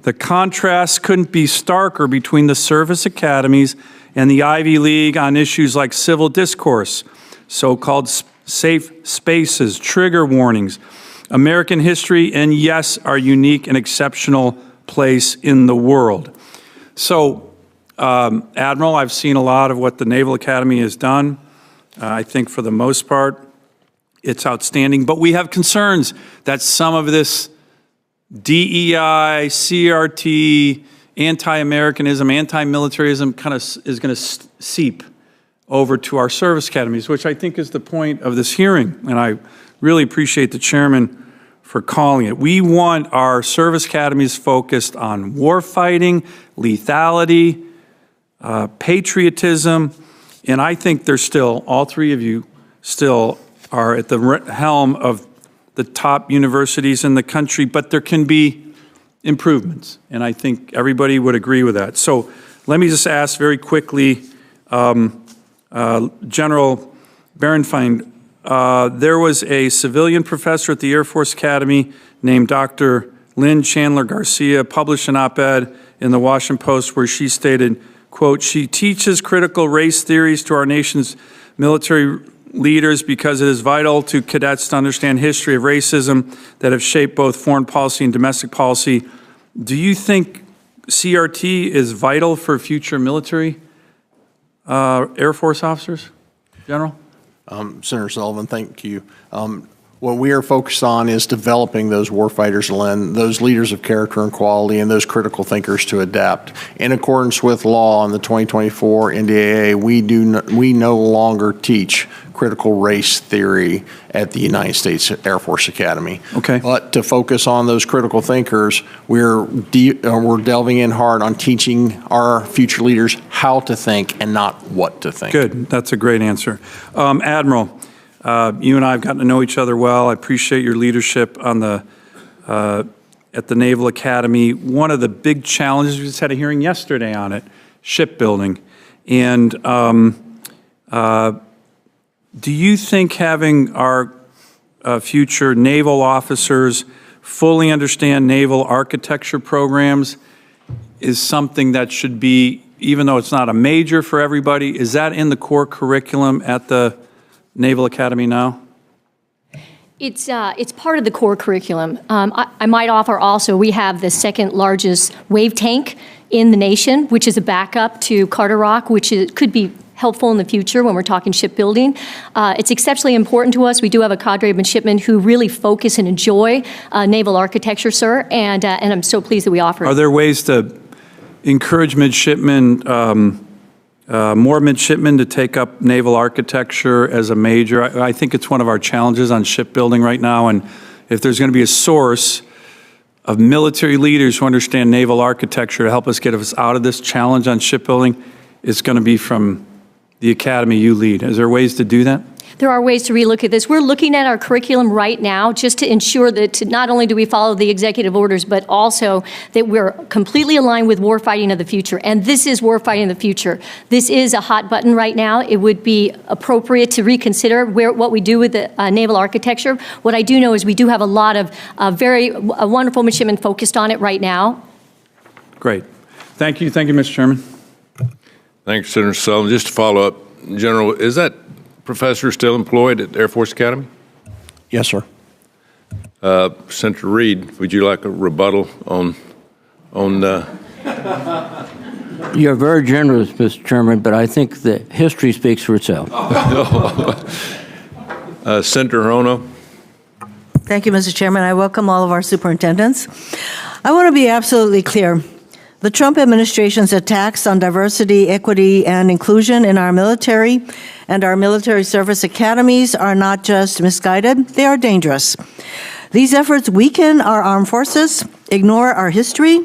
The contrast couldn't be starker between the service academies and the Ivy League on issues like civil discourse, so-called safe spaces, trigger warnings, American history, and yes, our unique and exceptional place in the world. So, Admiral, I've seen a lot of what the Naval Academy has done. I think for the most part, it's outstanding. But we have concerns that some of this DEI, CRT, anti-Americanism, anti-militarism kind of is going to seep over to our service academies, which I think is the point of this hearing. And I really appreciate the chairman for calling it. We want our service academies focused on warfighting, lethality, patriotism, and I think they're still, all three of you still are at the helm of the top universities in the country, but there can be improvements, and I think everybody would agree with that. So let me just ask very quickly, General Bauernfeind, there was a civilian professor at the Air Force Academy named Dr. Lynn Chandler Garcia, published an op-ed in the Washington Post where she stated, quote, she teaches critical race theories to our nation's military leaders because it is vital to cadets to understand history of racism that have shaped both foreign policy and domestic policy. Do you think CRT is vital for future military Air Force officers, General? Senator Sullivan, thank you. What we are focused on is developing those warfighters, Lynn, those leaders of character and quality, and those critical thinkers to adapt. In accordance with law in the 2024 NDAA, we no longer teach critical race theory at the United States Air Force Academy. Okay. But to focus on those critical thinkers, we're delving in hard on teaching our future leaders how to think and not what to think. Good. That's a great answer. Admiral, you and I have gotten to know each other well. I appreciate your leadership on the at the Naval Academy. One of the big challenges, we just had a hearing yesterday on it, shipbuilding. And do you think having our future naval officers fully understand naval architecture programs is something that should be, even though it's not a major for everybody, is that in the core curriculum at the Naval Academy now? It's part of the core curriculum. I might offer also, we have the second largest wave tank in the nation, which is a backup to Carter Rock, which could be helpful in the future when we're talking shipbuilding. It's exceptionally important to us. We do have a cadre of midshipmen who really focus and enjoy naval architecture, sir, and I'm so pleased that we offer it. Are there ways to encourage midshipmen, more midshipmen to take up naval architecture as a major? I think it's one of our challenges on shipbuilding right now, and if there's going to be a source of military leaders who understand naval architecture to help us get us out of this challenge on shipbuilding, it's going to be from the academy you lead. Is there ways to do that? There are ways to relook at this. We're looking at our curriculum right now just to ensure that not only do we follow the executive orders, but also that we're completely aligned with warfighting of the future. And this is warfighting of the future. This is a hot button right now. It would be appropriate to reconsider what we do with the naval architecture. What I do know is we do have a lot of very wonderful midshipmen focused on it right now. Great. Thank you. Thank you, Mr. Chairman. Thank you, Senator Sullivan. Just to follow up, General, is that professor still employed at the Air Force Academy? Yes, sir. Senator Reed, would you like a rebuttal on You're very generous, Mr. Chairman, but I think that history speaks for itself. Senator Hirono? Thank you, Mr. Chairman. I welcome all of our superintendents. I want to be absolutely clear. The Trump administration's attacks on diversity, equity, and inclusion in our military and our military service academies are not just misguided, they are dangerous. These efforts weaken our armed forces, ignore our history,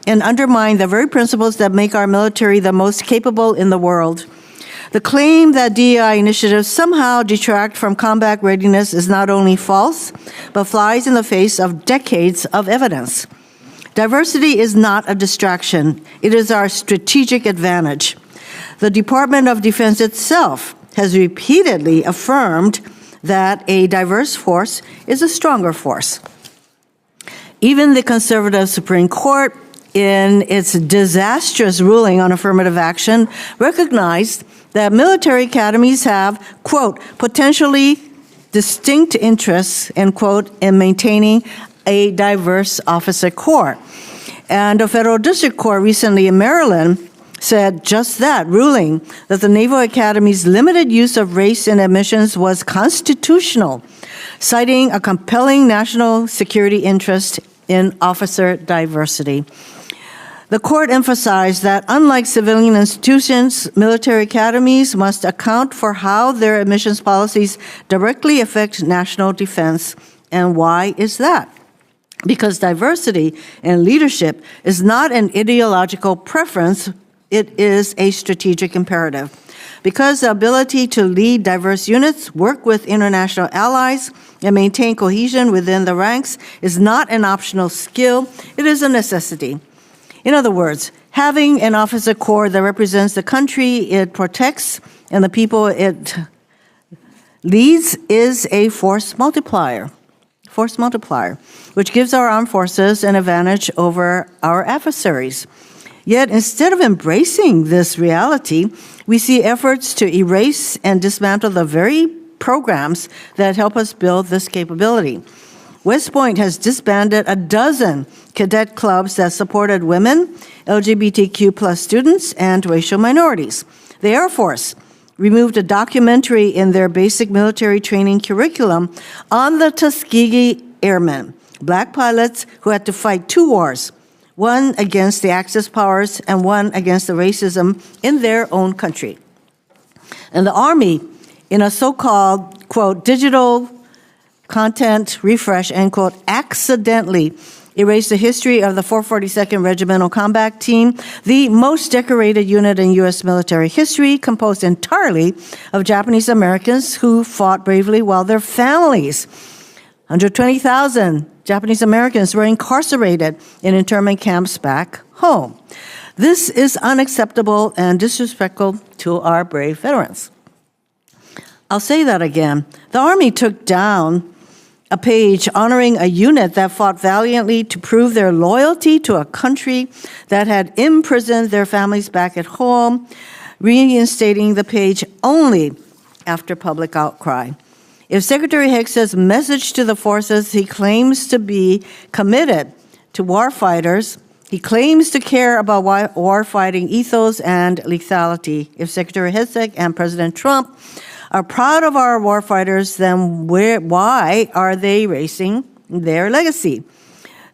and undermine the very principles that make our military the most capable in the world. The claim that DEI initiatives somehow detract from combat readiness is not only false, but flies in the face of decades of evidence. Diversity is not a distraction. It is our strategic advantage. The Department of Defense itself has repeatedly affirmed that a diverse force is a stronger force. Even the conservative Supreme Court, in its disastrous ruling on affirmative action, recognized that military academies have, quote, potentially distinct interests, end quote, in maintaining a diverse officer corps. And a federal district court recently in Maryland said just that, ruling that the Naval Academy's limited use of race in admissions was constitutional, citing a compelling national security interest in officer diversity. The court emphasized that unlike civilian institutions, military academies must account for how their admissions policies directly affect national defense. And why is that? Because diversity in leadership is not an ideological preference, it is a strategic imperative. Because the ability to lead diverse units, work with international allies, and maintain cohesion within the ranks is not an optional skill, it is a necessity. In other words, having an officer corps that represents the country it protects and the people it leads is a force multiplier, which gives our armed forces an advantage over our adversaries. Yet instead of embracing this reality, we see efforts to erase and dismantle the very programs that help us build this capability. West Point has disbanded a dozen cadet clubs that supported women, LGBTQ+ students, and racial minorities. The Air Force removed a documentary in their basic military training curriculum on the Tuskegee Airmen, black pilots who had to fight two wars, one against the Axis powers and one against the racism in their own country. And the Army, in a so-called, quote, digital content refresh, end quote, accidentally erased the history of the 442nd Regimental Combat Team, the most decorated unit in U.S. military history, composed entirely of Japanese Americans who fought bravely while their families, 120,000 Japanese Americans, were incarcerated in internment camps back home. This is unacceptable and disrespectful to our brave veterans. I'll say that again. The Army took down a page honoring a unit that fought valiantly to prove their loyalty to a country that had imprisoned their families back at home, reinstating the page only after public outcry. If Secretary Hicks's message to the forces he claims to be committed to warfighters He claims to care about warfighting ethos and lethality. If Secretary Hegseth and President Trump are proud of our warfighters, then why are they erasing their legacy?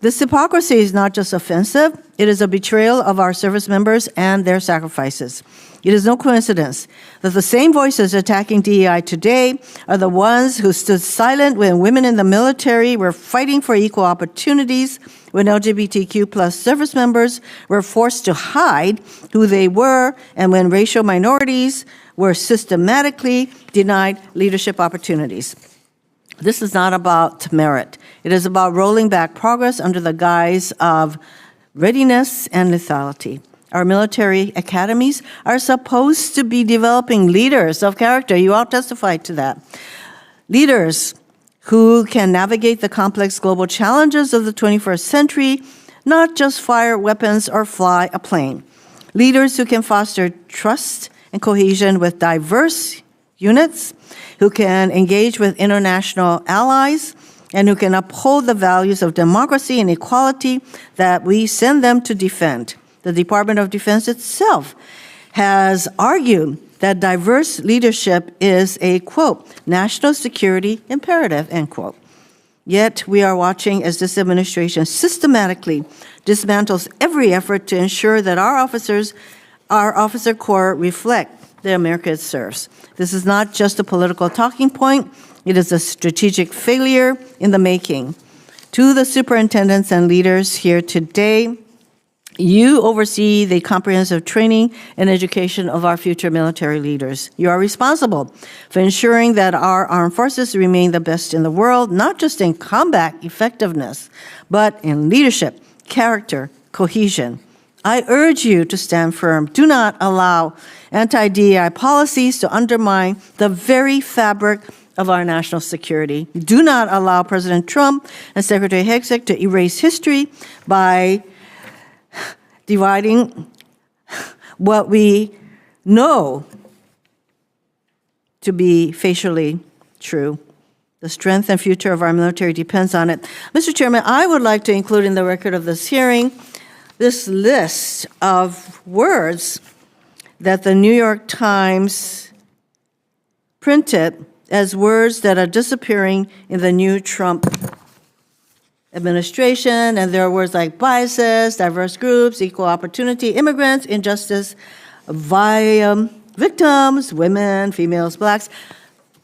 This hypocrisy is not just offensive, it is a betrayal of our service members and their sacrifices. It is no coincidence that the same voices attacking DEI today are the ones who stood silent when women in the military were fighting for equal opportunities, when LGBTQ plus service members were forced to hide who they were, and when racial minorities were systematically denied leadership opportunities. This is not about merit. It is about rolling back progress under the guise of readiness and lethality. Our military academies are supposed to be developing leaders of character. You all testified to that. Leaders who can navigate the complex global challenges of the 21st century, not just fire weapons or fly a plane. Leaders who can foster trust and cohesion with diverse units, who can engage with international allies, and who can uphold the values of democracy and equality that we send them to defend. The Department of Defense itself has argued that diverse leadership is a, quote, national security imperative, end quote. Yet we are watching as this administration systematically dismantles every effort to ensure that our officer corps reflect the America it serves. This is not just a political talking point, it is a strategic failure in the making. To the superintendents and leaders here today, you oversee the comprehensive training and education of our future military leaders. You are responsible for ensuring that our armed forces remain the best in the world, not just in combat effectiveness, but in leadership, character, cohesion. I urge you to stand firm. Do not allow anti-DEI policies to undermine the very fabric of our national security. Do not allow President Trump and Secretary Hegseth to erase history by dividing what we know to be facially true. The strength and future of our military depends on it. Mr. Chairman, I would like to include in the record of this hearing this list of words that the New York Times printed as words that are disappearing in the new Trump administration, and there are words like biases, diverse groups, equal opportunity, immigrants, injustice, victims, women, females, blacks.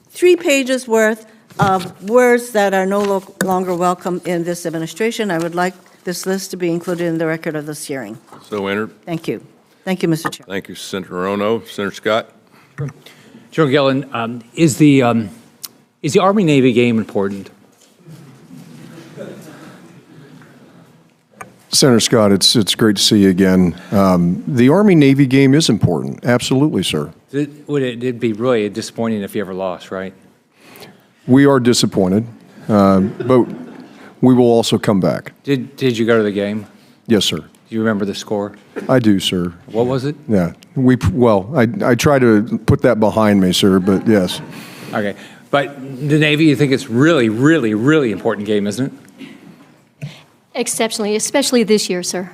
3 pages worth of words that are no longer welcome in this administration. I would like this list to be included in the record of this hearing. So entered. Thank you. Thank you, Mr. Chair. Thank you, Senator Ono. Senator Scott? General Gilland, is the Army-Navy game important? Senator Scott, it's great to see you again. The Army-Navy game is important. Absolutely, sir. It'd be really disappointing if you ever lost, right? We are disappointed, but we will also come back. Did you go to the game? Yes, sir. Do you remember the score? I do, sir. What was it? Yeah. I try to put that behind me, sir, but yes. Okay. But the Navy, you think it's really, really, really important game, isn't it? Exceptionally, especially this year, sir.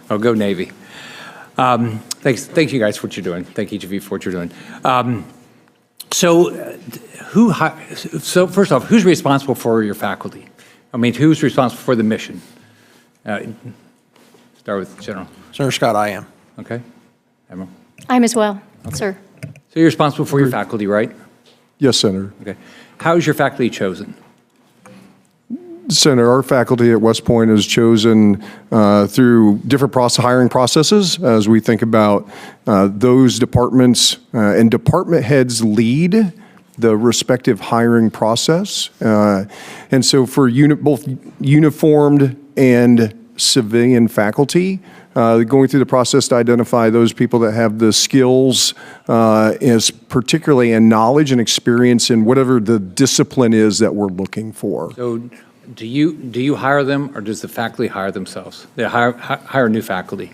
Oh, go Navy. Thank you guys for what you're doing. Thank each of you for what you're doing. So first off, who's responsible for your faculty? I mean, who's responsible for the mission? Start with General. Senator Scott, I am. Okay. Admiral. I'm as well, sir. So you're responsible for your faculty, right? Yes, Senator. Okay. How is your faculty chosen? Senator, our faculty at West Point is chosen through different hiring processes as we think about those departments, and department heads lead the respective hiring process. And so for both uniformed and civilian faculty, going through the process to identify those people that have the skills, is particularly in knowledge and experience in whatever the discipline is that we're looking for. So do you hire them, or does the faculty hire themselves? They hire new faculty.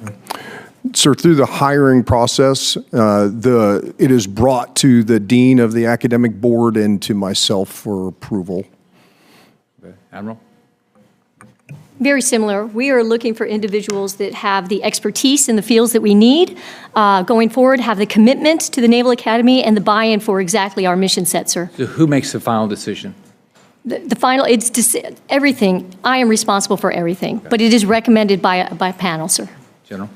Sir, through the hiring process, it is brought to the dean of the academic board and to myself for approval. Okay. Admiral? Very similar. We are looking for individuals that have the expertise in the fields that we need going forward, have the commitment to the Naval Academy, and the buy-in for exactly our mission set, sir. So who makes the final decision? The final, everything. I am responsible for everything, but it is recommended by a panel, sir. General?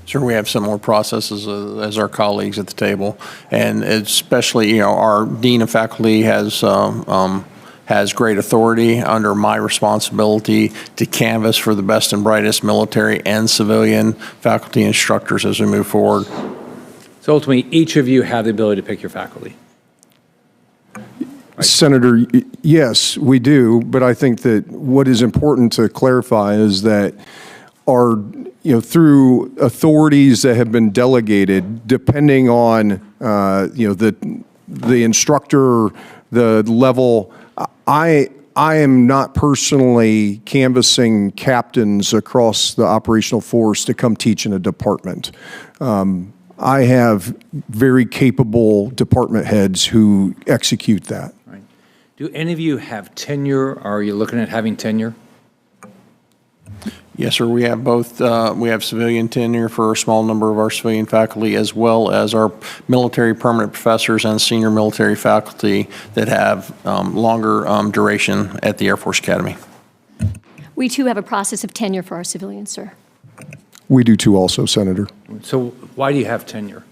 Sir, we have similar processes as our colleagues at the table, and especially, our dean of faculty has great authority under my responsibility to canvass for the best and brightest military and civilian faculty instructors as we move forward. So ultimately, each of you have the ability to pick your faculty. Right. Senator, yes, we do, but I think that what is important to clarify is that through authorities that have been delegated, depending on, the instructor, the level, I am not personally canvassing captains across the operational force to come teach in a department. I have very capable department heads who execute that. Right. Do any of you have tenure, or are you looking at having tenure? Yes, sir. We have both. We have civilian tenure for a small number of our civilian faculty, as well as our military permanent professors and senior military faculty that have longer duration at the Air Force Academy. We too have a process of tenure for our civilians, sir. We do too also, Senator. So why do you have tenure?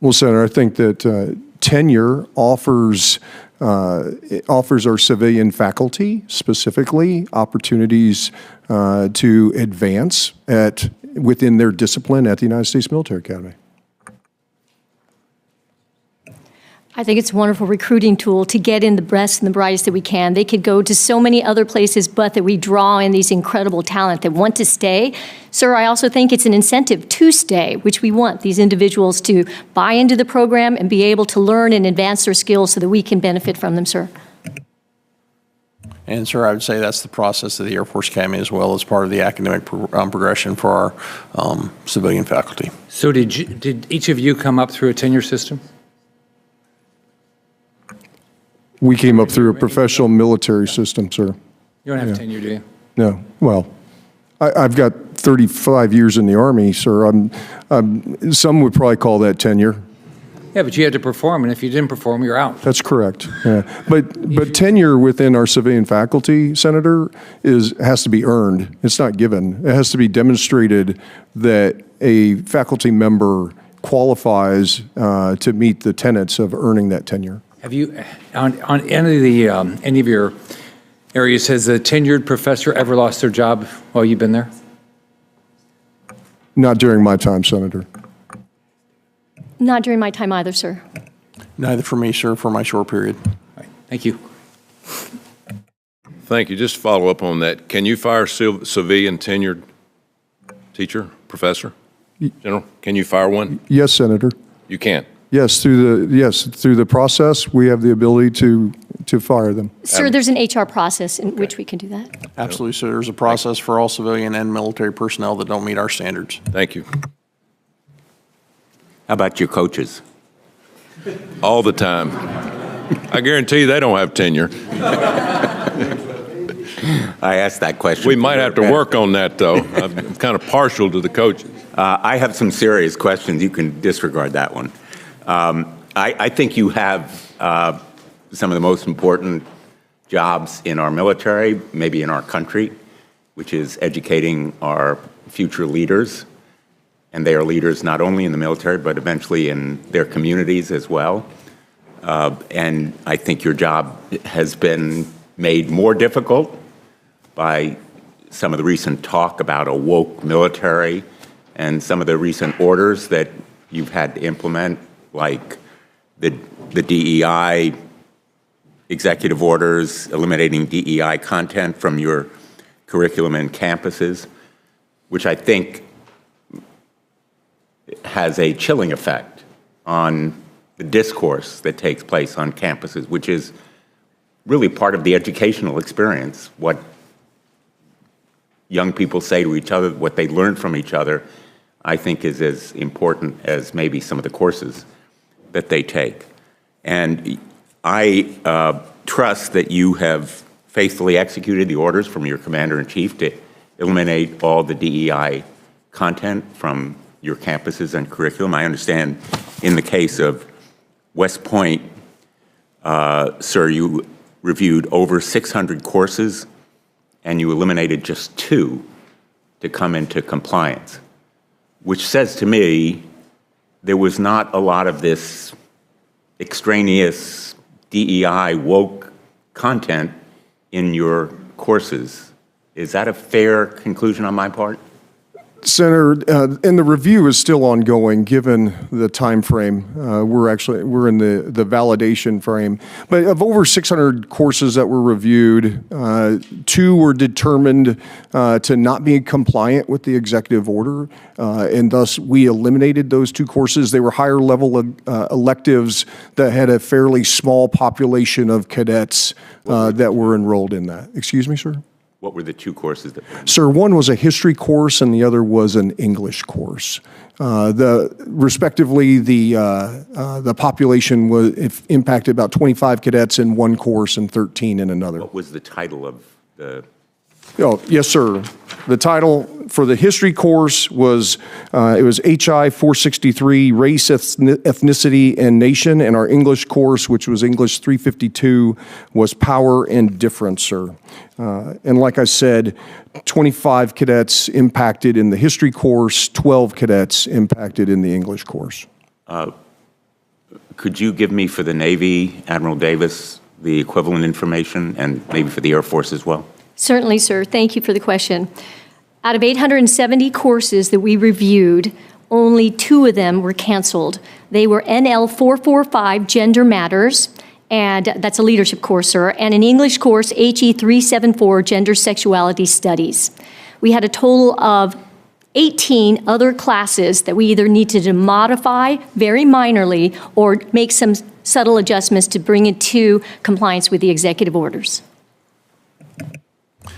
Well, Senator, I think that tenure offers our civilian faculty specifically opportunities to advance within their discipline at the United States Military Academy. I think it's a wonderful recruiting tool to get in the best and the brightest that we can. They could go to so many other places, but that we draw in these incredible talent that want to stay. Sir, I also think it's an incentive to stay, which we want these individuals to buy into the program and be able to learn and advance their skills so that we can benefit from them, sir. And, sir, I would say that's the process of the Air Force Academy as well as part of the academic progression for our civilian faculty. So did each of you come up through a tenure system? We came up through a professional military system, sir. You don't have tenure, do you? No. Well, I've got 35 years in the Army, sir. Some would probably call that tenure. Yeah, but you had to perform, and if you didn't perform, you're out. That's correct. Yeah. But tenure within our civilian faculty, Senator, has to be earned. It's not given. It has to be demonstrated that a faculty member qualifies to meet the tenets of earning that tenure. Have you, on any of your areas, has a tenured professor ever lost their job while you've been there? Not during my time, Senator. Not during my time either, sir. Neither for me, sir, for my short period. All right. Thank you. Thank you. Just to follow up on that, can you fire civilian tenured teacher, professor, general? Can you fire one? Yes, Senator. You can. Yes, through the process, we have the ability to fire them. Sir, there's an HR process in which we can do that. Absolutely, sir. There's a process for all civilian and military personnel that don't meet our standards. Thank you. How about your coaches? All the time. I guarantee you they don't have tenure. I asked that question. We might have to work on that, though. I'm kind of partial to the coaches. I have some serious questions. You can disregard that one. I think you have some of the most important jobs in our military, maybe in our country, which is educating our future leaders. And they are leaders not only in the military, but eventually in their communities as well. And I think your job has been made more difficult by some of the recent talk about a woke military and some of the recent orders that you've had to implement, like the DEI executive orders, eliminating DEI content from your curriculum and campuses, which I think has a chilling effect on the discourse that takes place on campuses, which is really part of the educational experience. What young people say to each other, what they learn from each other, I think is as important as maybe some of the courses that they take. And I trust that you have faithfully executed the orders from your Commander-in-Chief to eliminate all the DEI content from your campuses and curriculum. I understand in the case of West Point, sir, you reviewed over 600 courses and you eliminated just 2 to come into compliance, which says to me there was not a lot of this extraneous DEI woke content in your courses. Is that a fair conclusion on my part? Senator, and the review is still ongoing, given the time frame. We're in the validation frame. But of over 600 courses that were reviewed, 2 were determined to not be compliant with the executive order, and thus we eliminated those 2 courses. They were higher level electives that had a fairly small population of cadets that were enrolled in that. Excuse me, sir? What were the 2 courses that? Sir, one was a history course and the other was an English course. Respectively, the population was impacted about 25 cadets in one course and 13 in another. What was the title of the? Oh, yes, sir. The title for the history course was, it was HI 463, Race, Ethnicity, and Nation, and our English course, which was English 352, was Power and Difference, sir. And like I said, 25 cadets impacted in the history course, 12 cadets impacted in the English course. Could you give me for the Navy, Admiral Davis, the equivalent information, and maybe for the Air Force as well? Certainly, sir. Thank you for the question. Out of 870 courses that we reviewed, only 2 of them were canceled. They were NL 445, Gender Matters, and that's a leadership course, sir, and an English course, HE 374, Gender Sexuality Studies. We had a total of 18 other classes that we either needed to modify very minorly or make some subtle adjustments to bring it to compliance with the executive orders.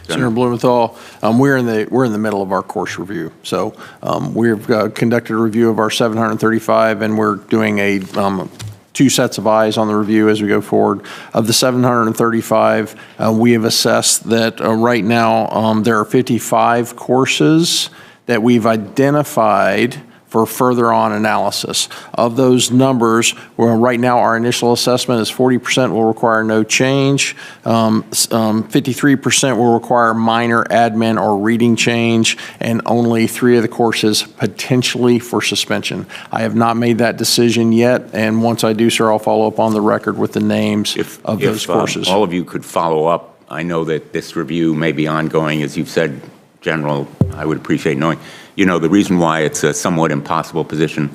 Senator Blumenthal, we're in the middle of our course review. So we've conducted a review of our 735, and we're doing a 2 sets of eyes on the review as we go forward. Of the 735, we have assessed that right now there are 55 courses that we've identified for further on analysis. Of those numbers, right now our initial assessment is 40% will require no change, 53% will require minor admin or reading change, and only 3 of the courses potentially for suspension. I have not made that decision yet, and once I do, sir, I'll follow up on the record with the names of those courses. All of you could follow up. I know that this review may be ongoing, as you've said, General. I would appreciate knowing. You know, the reason why it's a somewhat impossible position,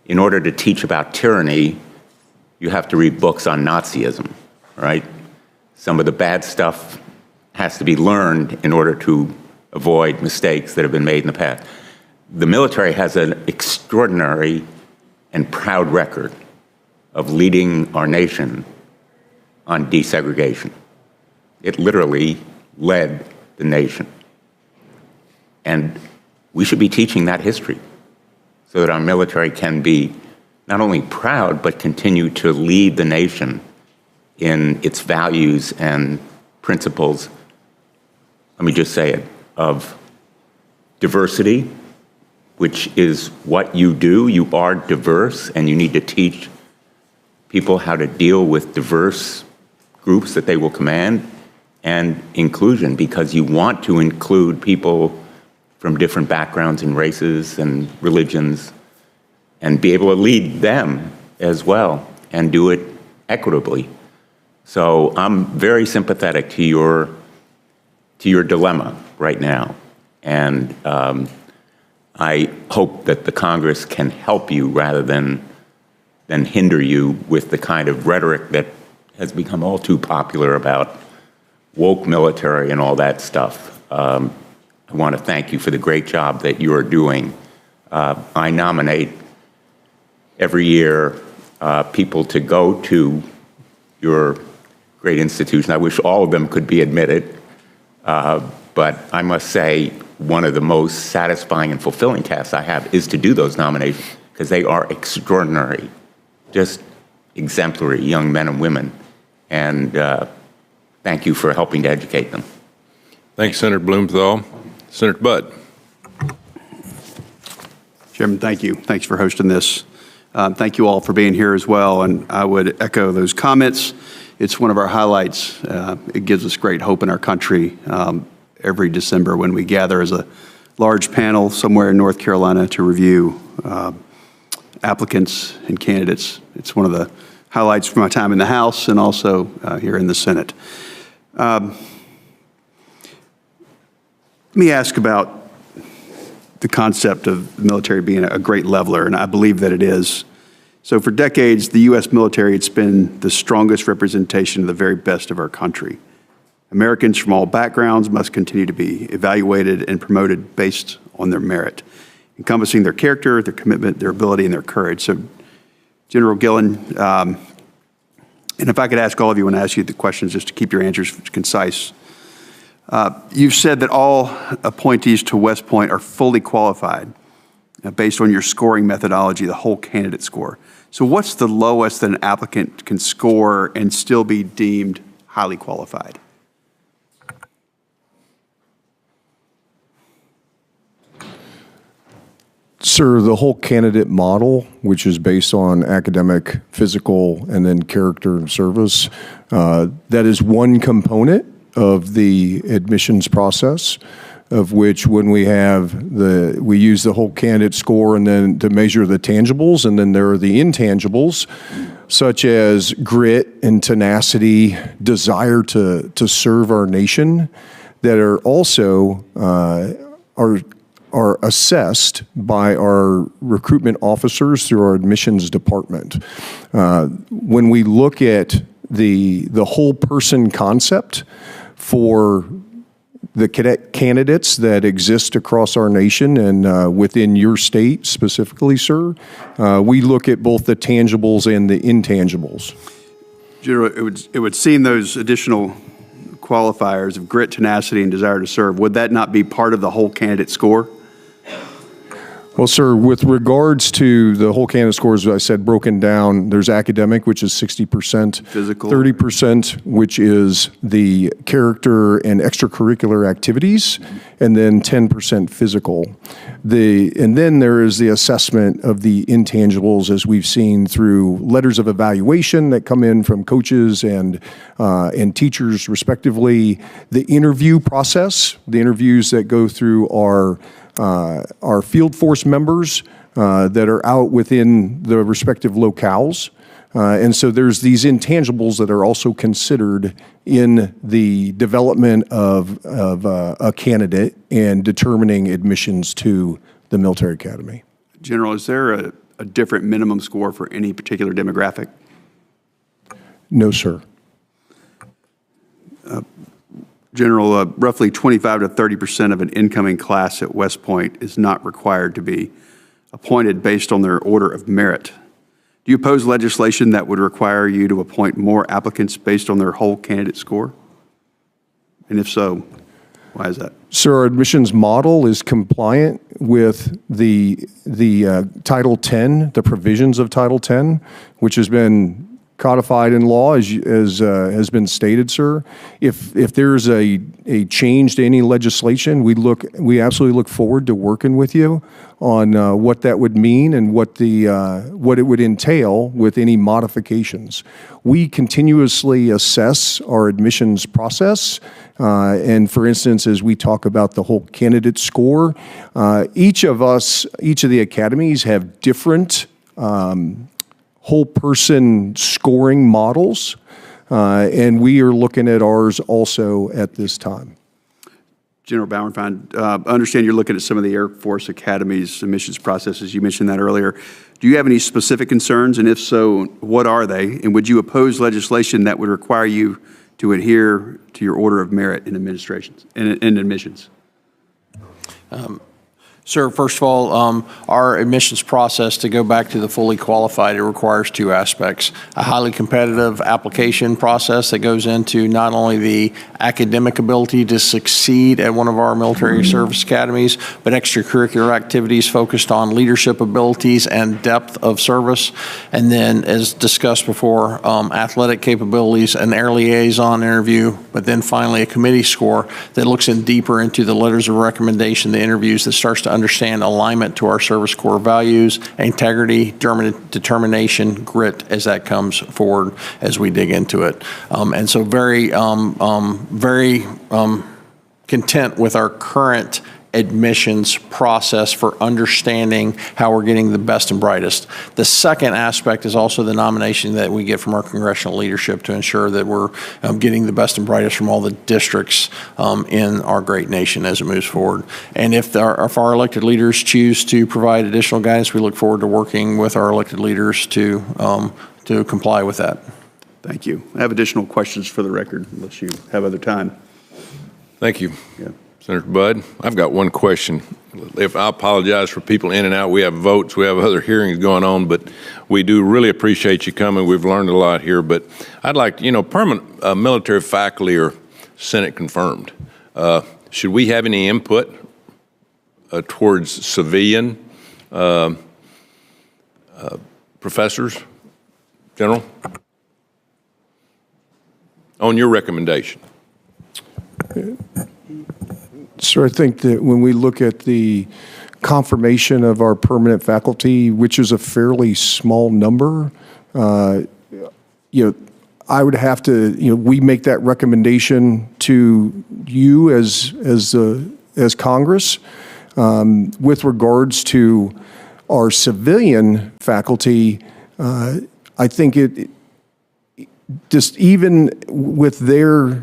in order to teach about tyranny, you have to read books on Nazism, right? Some of the bad stuff has to be learned in order to avoid mistakes that have been made in the past. The military has an extraordinary and proud record of leading our nation on desegregation. It literally led the nation. And we should be teaching that history so that our military can be not only proud, but continue to lead the nation in its values and principles, let me just say it, of diversity, which is what you do. You are diverse, and you need to teach people how to deal with diverse groups that they will command, and inclusion, because you want to include people from different backgrounds and races and religions, and be able to lead them as well and do it equitably. So I'm very sympathetic to your dilemma right now, and I hope that the Congress can help you rather than hinder you with the kind of rhetoric that has become all too popular about woke military and all that stuff. I want to thank you for the great job that you are doing. I nominate every year people to go to your great institution. I wish all of them could be admitted, but I must say one of the most satisfying and fulfilling tasks I have is to do those nominations, because they are extraordinary, just exemplary young men and women and thank you for helping to educate them. Thanks, Senator Blumenthal. Senator Budd. Chairman, thank you. Thanks for hosting this. Thank you all for being here as well, and I would echo those comments. It's one of our highlights. It gives us great hope in our country every December when we gather as a large panel somewhere in North Carolina to review applicants and candidates. It's one of the highlights from my time in the House and also here in the Senate. Let me ask about the concept of the military being a great leveler, and I believe that it is. So for decades, the U.S. military, it's been the strongest representation of the very best of our country. Americans from all backgrounds must continue to be evaluated and promoted based on their merit, encompassing their character, their commitment, their ability, and their courage. So, General Gilland, and if I could ask all of you when I ask you the questions, just to keep your answers concise. You've said that all appointees to West Point are fully qualified based on your scoring methodology, the whole candidate score. So what's the lowest that an applicant can score and still be deemed highly qualified? Sir, the whole candidate model, which is based on academic, physical, and then character and service, that is one component of the admissions process, of which when we use the whole candidate score and then to measure the tangibles, and then there are the intangibles, such as grit and tenacity, desire to serve our nation, that are also are assessed by our recruitment officers through our admissions department. When we look at the whole person concept for the cadet candidates that exist across our nation and within your state specifically, sir, we look at both the tangibles and the intangibles. General, it would seem those additional qualifiers of grit, tenacity, and desire to serve, would that not be part of the whole candidate score? Well, sir, with regards to the whole candidate scores, as I said, broken down, there's academic, which is 60%. Physical. 30%, which is the character and extracurricular activities, and then 10% physical. And then there is the assessment of the intangibles, as we've seen through letters of evaluation that come in from coaches and teachers, respectively. The interview process, the interviews that go through our field force members that are out within the respective locales. And so there's these intangibles that are also considered in the development of a candidate and determining admissions to the military academy. General, is there a different minimum score for any particular demographic? No, sir. General, roughly 25 to 30% of an incoming class at West Point is not required to be appointed based on their order of merit. Do you oppose legislation that would require you to appoint more applicants based on their whole candidate score? And if so, why is that? Sir, our admissions model is compliant with the Title 10, the provisions of Title 10, which has been codified in law, as has been stated, sir. If there's a change to any legislation, we absolutely look forward to working with you on what that would mean and what it would entail with any modifications. We continuously assess our admissions process, and for instance, as we talk about the whole candidate score, each of the academies have different whole person scoring models, and we are looking at ours also at this time. General Bauernfeind, I understand you're looking at some of the Air Force Academy's admissions processes. You mentioned that earlier. Do you have any specific concerns, and if so, what are they? And would you oppose legislation that would require you to adhere to your order of merit in admissions? Sir, first of all, our admissions process, to go back to the fully qualified, it requires two aspects. A highly competitive application process that goes into not only the academic ability to succeed at one of our military service academies, but extracurricular activities focused on leadership abilities and depth of service. And then, as discussed before, athletic capabilities, an air liaison interview, but then finally a committee score that looks in deeper into the letters of recommendation, the interviews that starts to understand alignment to our service core values, integrity, determination, grit as that comes forward as we dig into it. And so very content with our current admissions process for understanding how we're getting the best and brightest. The second aspect is also the nomination that we get from our congressional leadership to ensure that we're getting the best and brightest from all the districts in our great nation as it moves forward. And if our elected leaders choose to provide additional guidance, we look forward to working with our elected leaders to comply with that. Thank you. I have additional questions for the record, unless you have other time. Thank you. Yeah. Senator Budd, I've got one question. I apologize for people in and out. We have votes, we have other hearings going on, but we do really appreciate you coming. We've learned a lot here, but I'd like, permanent military faculty are Senate confirmed. Should we have any input towards civilian professors, General, on your recommendation? So I think that when we look at the confirmation of our permanent faculty, which is a fairly small number, I would have to, we make that recommendation to you as Congress. With regards to our civilian faculty, I think it just even with their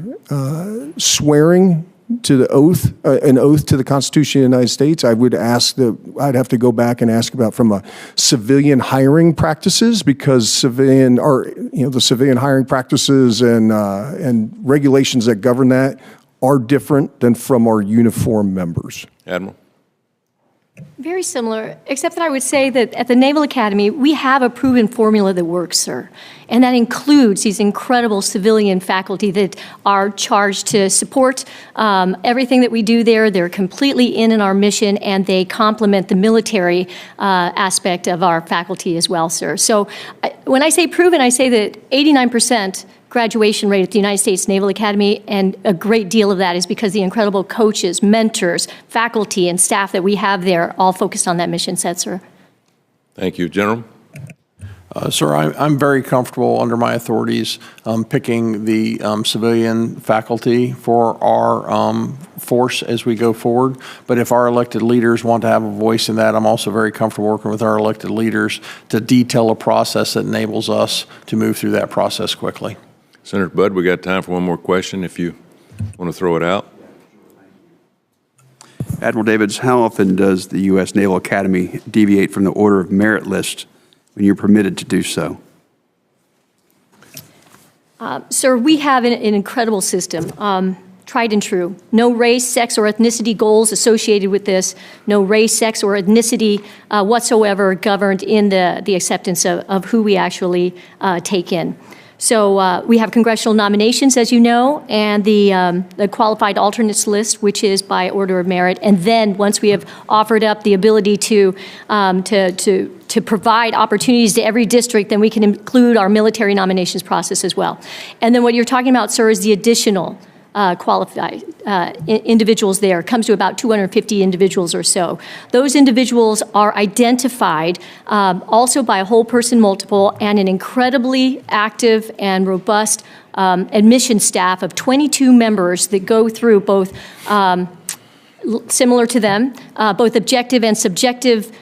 swearing to the oath, an oath to the Constitution of the United States, I would ask I'd have to go back and ask about from a civilian hiring practices, because the civilian hiring practices and regulations that govern that are different than from our uniformed members. Admiral? Very similar, except that I would say that at the Naval Academy, we have a proven formula that works, sir. And that includes these incredible civilian faculty that are charged to support everything that we do there. They're completely in our mission, and they complement the military aspect of our faculty as well, sir. So when I say proven, I say that 89% graduation rate at the United States Naval Academy, and a great deal of that is because the incredible coaches, mentors, faculty, and staff that we have there all focused on that mission set, sir. Thank you. General? Sir, I'm very comfortable under my authorities picking the civilian faculty for our force as we go forward. But if our elected leaders want to have a voice in that, I'm also very comfortable working with our elected leaders to detail a process that enables us to move through that process quickly. Senator Budd, we got time for one more question if you want to throw it out. Admiral Davids, how often does the U.S. Naval Academy deviate from the order of merit list when you're permitted to do so? Sir, we have an incredible system, tried and true. No race, sex, or ethnicity goals associated with this. No race, sex, or ethnicity whatsoever governed in the acceptance of who we actually take in. So we have congressional nominations, as you know, and the qualified alternates list, which is by order of merit. And then once we have offered up the ability to provide opportunities to every district, then we can include our military nominations process as well. And then what you're talking about, sir, is the additional qualified individuals there. It comes to about 250 individuals or so. Those individuals are identified also by a whole person multiple and an incredibly active and robust admission staff of 22 members that go through both similar to them, both objective and subjective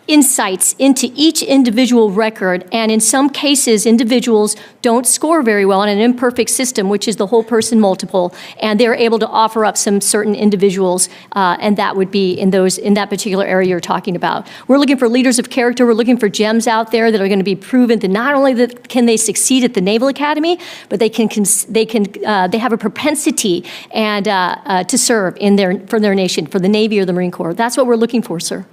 insights into each individual record, and in some cases, individuals don't score very well in an imperfect system, which is the whole person multiple, and they're able to offer up some certain individuals, and that would be in that particular area you're talking about. We're looking for leaders of character. We're looking for gems out there that are going to be proven that not only that can they succeed at the Naval Academy, but they have a propensity and to serve for their nation, for the Navy or the Marine Corps. That's what we're looking for, sir.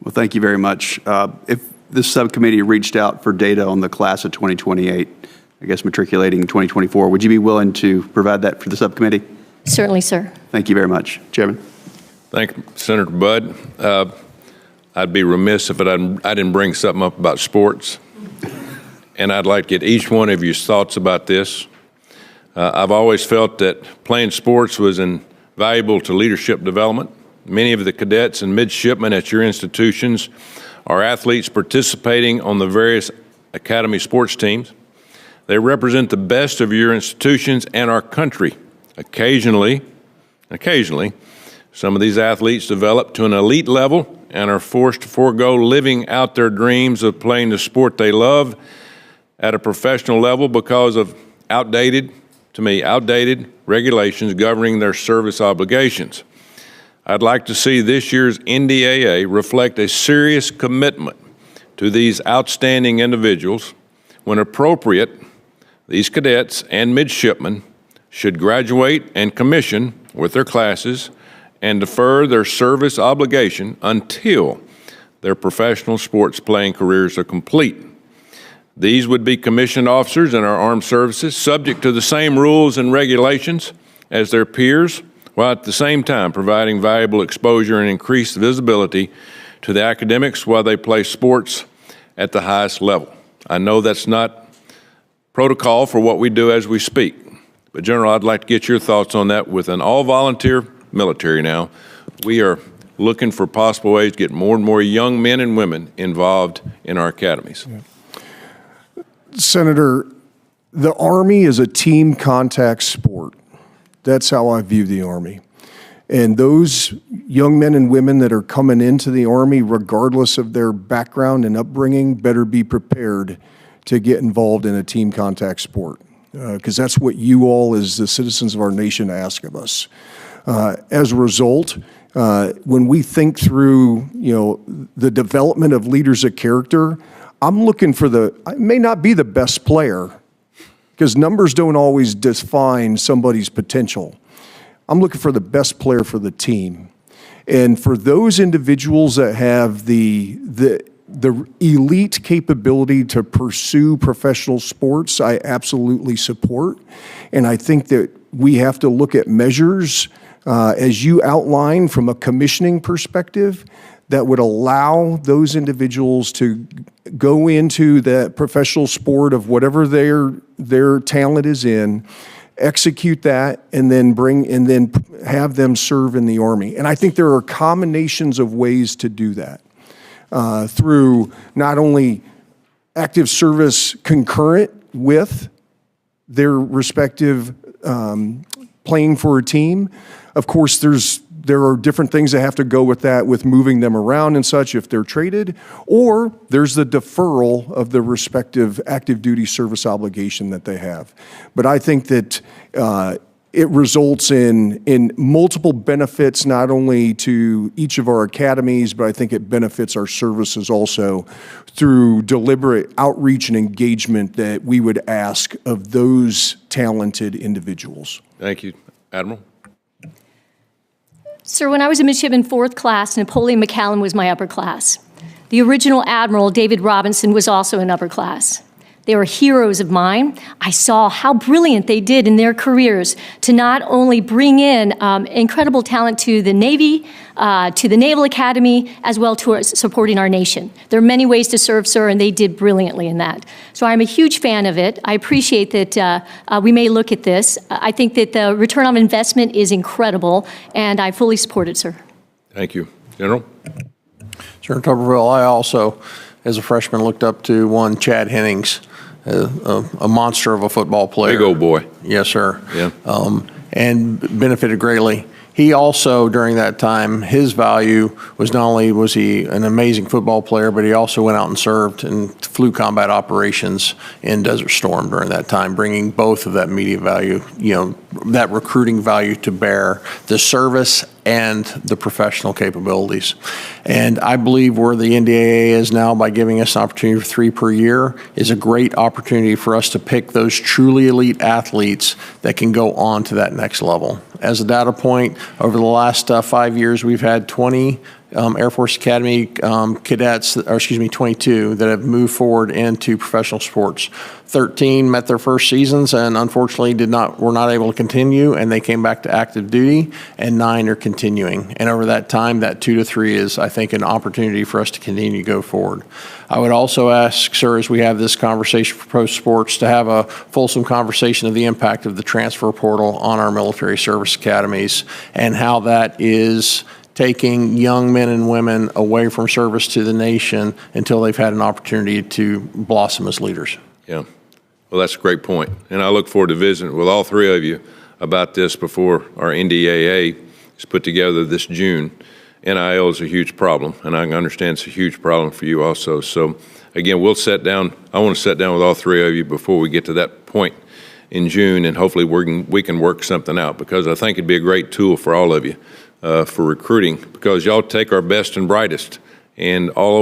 Well, thank you very much. If this subcommittee reached out for data on the class of 2028, I guess matriculating in 2024, would you be willing to provide that for the subcommittee? Certainly, sir. Thank you very much. Chairman. Thank you, Senator Budd. I'd be remiss if I didn't bring something up about sports, and I'd like to get each one of your thoughts about this. I've always felt that playing sports was invaluable to leadership development. Many of the cadets and midshipmen at your institutions are athletes participating on the various Academy sports teams. They represent the best of your institutions and our country. Occasionally, some of these athletes develop to an elite level and are forced to forego living out their dreams of playing the sport they love at a professional level because of outdated regulations governing their service obligations. I'd like to see this year's NDAA reflect a serious commitment to these outstanding individuals. When appropriate, these cadets and midshipmen should graduate and commission with their classes and defer their service obligation until their professional sports playing careers are complete. These would be commissioned officers in our armed services, subject to the same rules and regulations as their peers, while at the same time providing valuable exposure and increased visibility to the academics while they play sports at the highest level. I know that's not protocol for what we do as we speak, but General, I'd like to get your thoughts on that. With an all-volunteer military now, we are looking for possible ways to get more and more young men and women involved in our academies. Yeah. Senator, the Army is a team contact sport. That's how I view the Army. And those young men and women that are coming into the Army, regardless of their background and upbringing, better be prepared to get involved in a team contact sport, because that's what you all as the citizens of our nation ask of us. As a result, when we think through, the development of leaders of character, I'm looking for I may not be the best player, because numbers don't always define somebody's potential. I'm looking for the best player for the team. And for those individuals that have the elite capability to pursue professional sports, I absolutely support. And I think that we have to look at measures, as you outlined, from a commissioning perspective, that would allow those individuals to go into that professional sport of whatever their talent is in, execute that, and then have them serve in the Army. And I think there are combinations of ways to do that, through not only active service concurrent with their respective playing for a team. Of course, there are different things that have to go with that, with moving them around and such if they're traded, or there's the deferral of the respective active duty service obligation that they have. But I think that it results in multiple benefits, not only to each of our academies, but I think it benefits our services also through deliberate outreach and engagement that we would ask of those talented individuals. Thank you. Admiral? Sir, when I was a midshipman 4th class, Napoleon McCallum was my upper class. The original Admiral, David Robinson, was also an upper class. They were heroes of mine. I saw how brilliant they did in their careers to not only bring in incredible talent to the Navy, to the Naval Academy, as well to supporting our nation. There are many ways to serve, sir, and they did brilliantly in that. So I'm a huge fan of it. I appreciate that we may look at this. I think that the return on investment is incredible, and I fully support it, sir. Thank you. General? Senator Tuberville, I also, as a freshman, looked up to one Chad Hennings, a monster of a football player. Big old boy. Yes, sir. Yeah. And benefited greatly. He also, during that time, his value was not only was he an amazing football player, but he also went out and served and flew combat operations in Desert Storm during that time, bringing both of that media value, that recruiting value to bear, the service and the professional capabilities. And I believe where the NDAA is now, by giving us an opportunity for 3 per year, is a great opportunity for us to pick those truly elite athletes that can go on to that next level. As a data point, over the last 5 years, we've had 20 Air Force Academy cadets, 22, that have moved forward into professional sports. 13 met their first seasons and unfortunately were not able to continue, and they came back to active duty, and 9 are continuing. And over that time, that 2 to 3 is, I think, an opportunity for us to continue to go forward. I would also ask, sir, as we have this conversation for Pro Sports, to have a fulsome conversation of the impact of the transfer portal on our military service academies and how that is taking young men and women away from service to the nation until they've had an opportunity to blossom as leaders. Yeah, well, that's a great point. And I look forward to visiting with all 3 of you about this before our NDAA is put together this June. NIL is a huge problem, and I understand it's a huge problem for you also. So again, we'll sit down. I want to sit down with all 3 of you before we get to that point in June, and hopefully we can work something out, because I think it'd be a great tool for all of you for recruiting, because y'all take our best and brightest, and all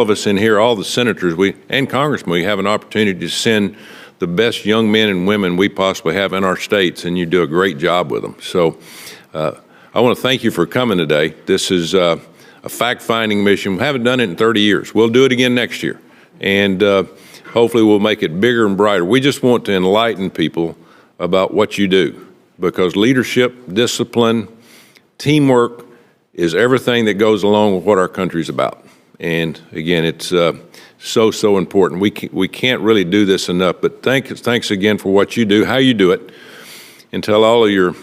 of us in here, all the senators and congressmen, we have an opportunity to send the best young men and women we possibly have in our states, and you do a great job with them. So I want to thank you for coming today. This is a fact-finding mission. We haven't done it in 30 years. We'll do it again next year, and hopefully we'll make it bigger and brighter. We just want to enlighten people about what you do, because leadership, discipline, teamwork is everything that goes along with what our country's about. And again, it's so important. We can't really do this enough, but thanks again for what you do, how you do it, and tell all of your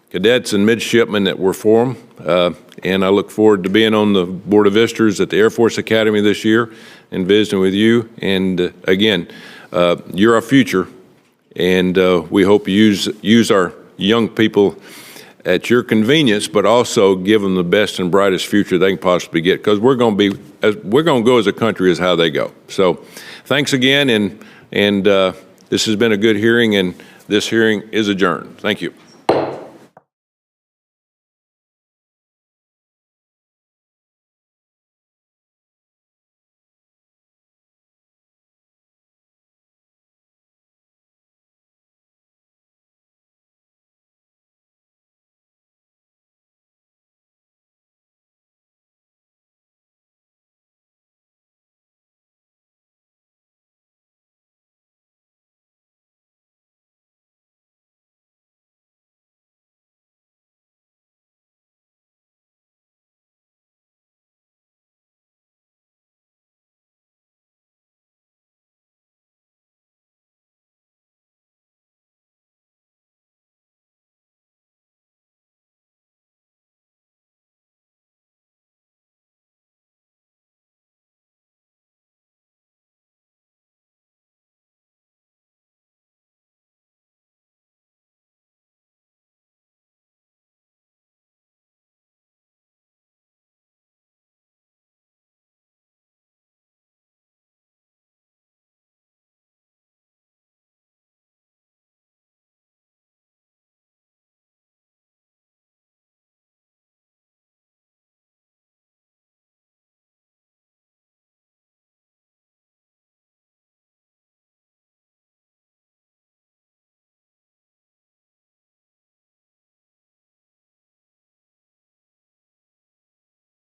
cadets and midshipmen that we're for them. And I look forward to being on the Board of Visitors at the Air Force Academy this year and visiting with you. And again, you're our future, and we hope you use our young people at your convenience, but also give them the best and brightest future they can possibly get, because we're going to go as a country as how they go. So thanks again, and this has been a good hearing, and this hearing is adjourned. Thank you.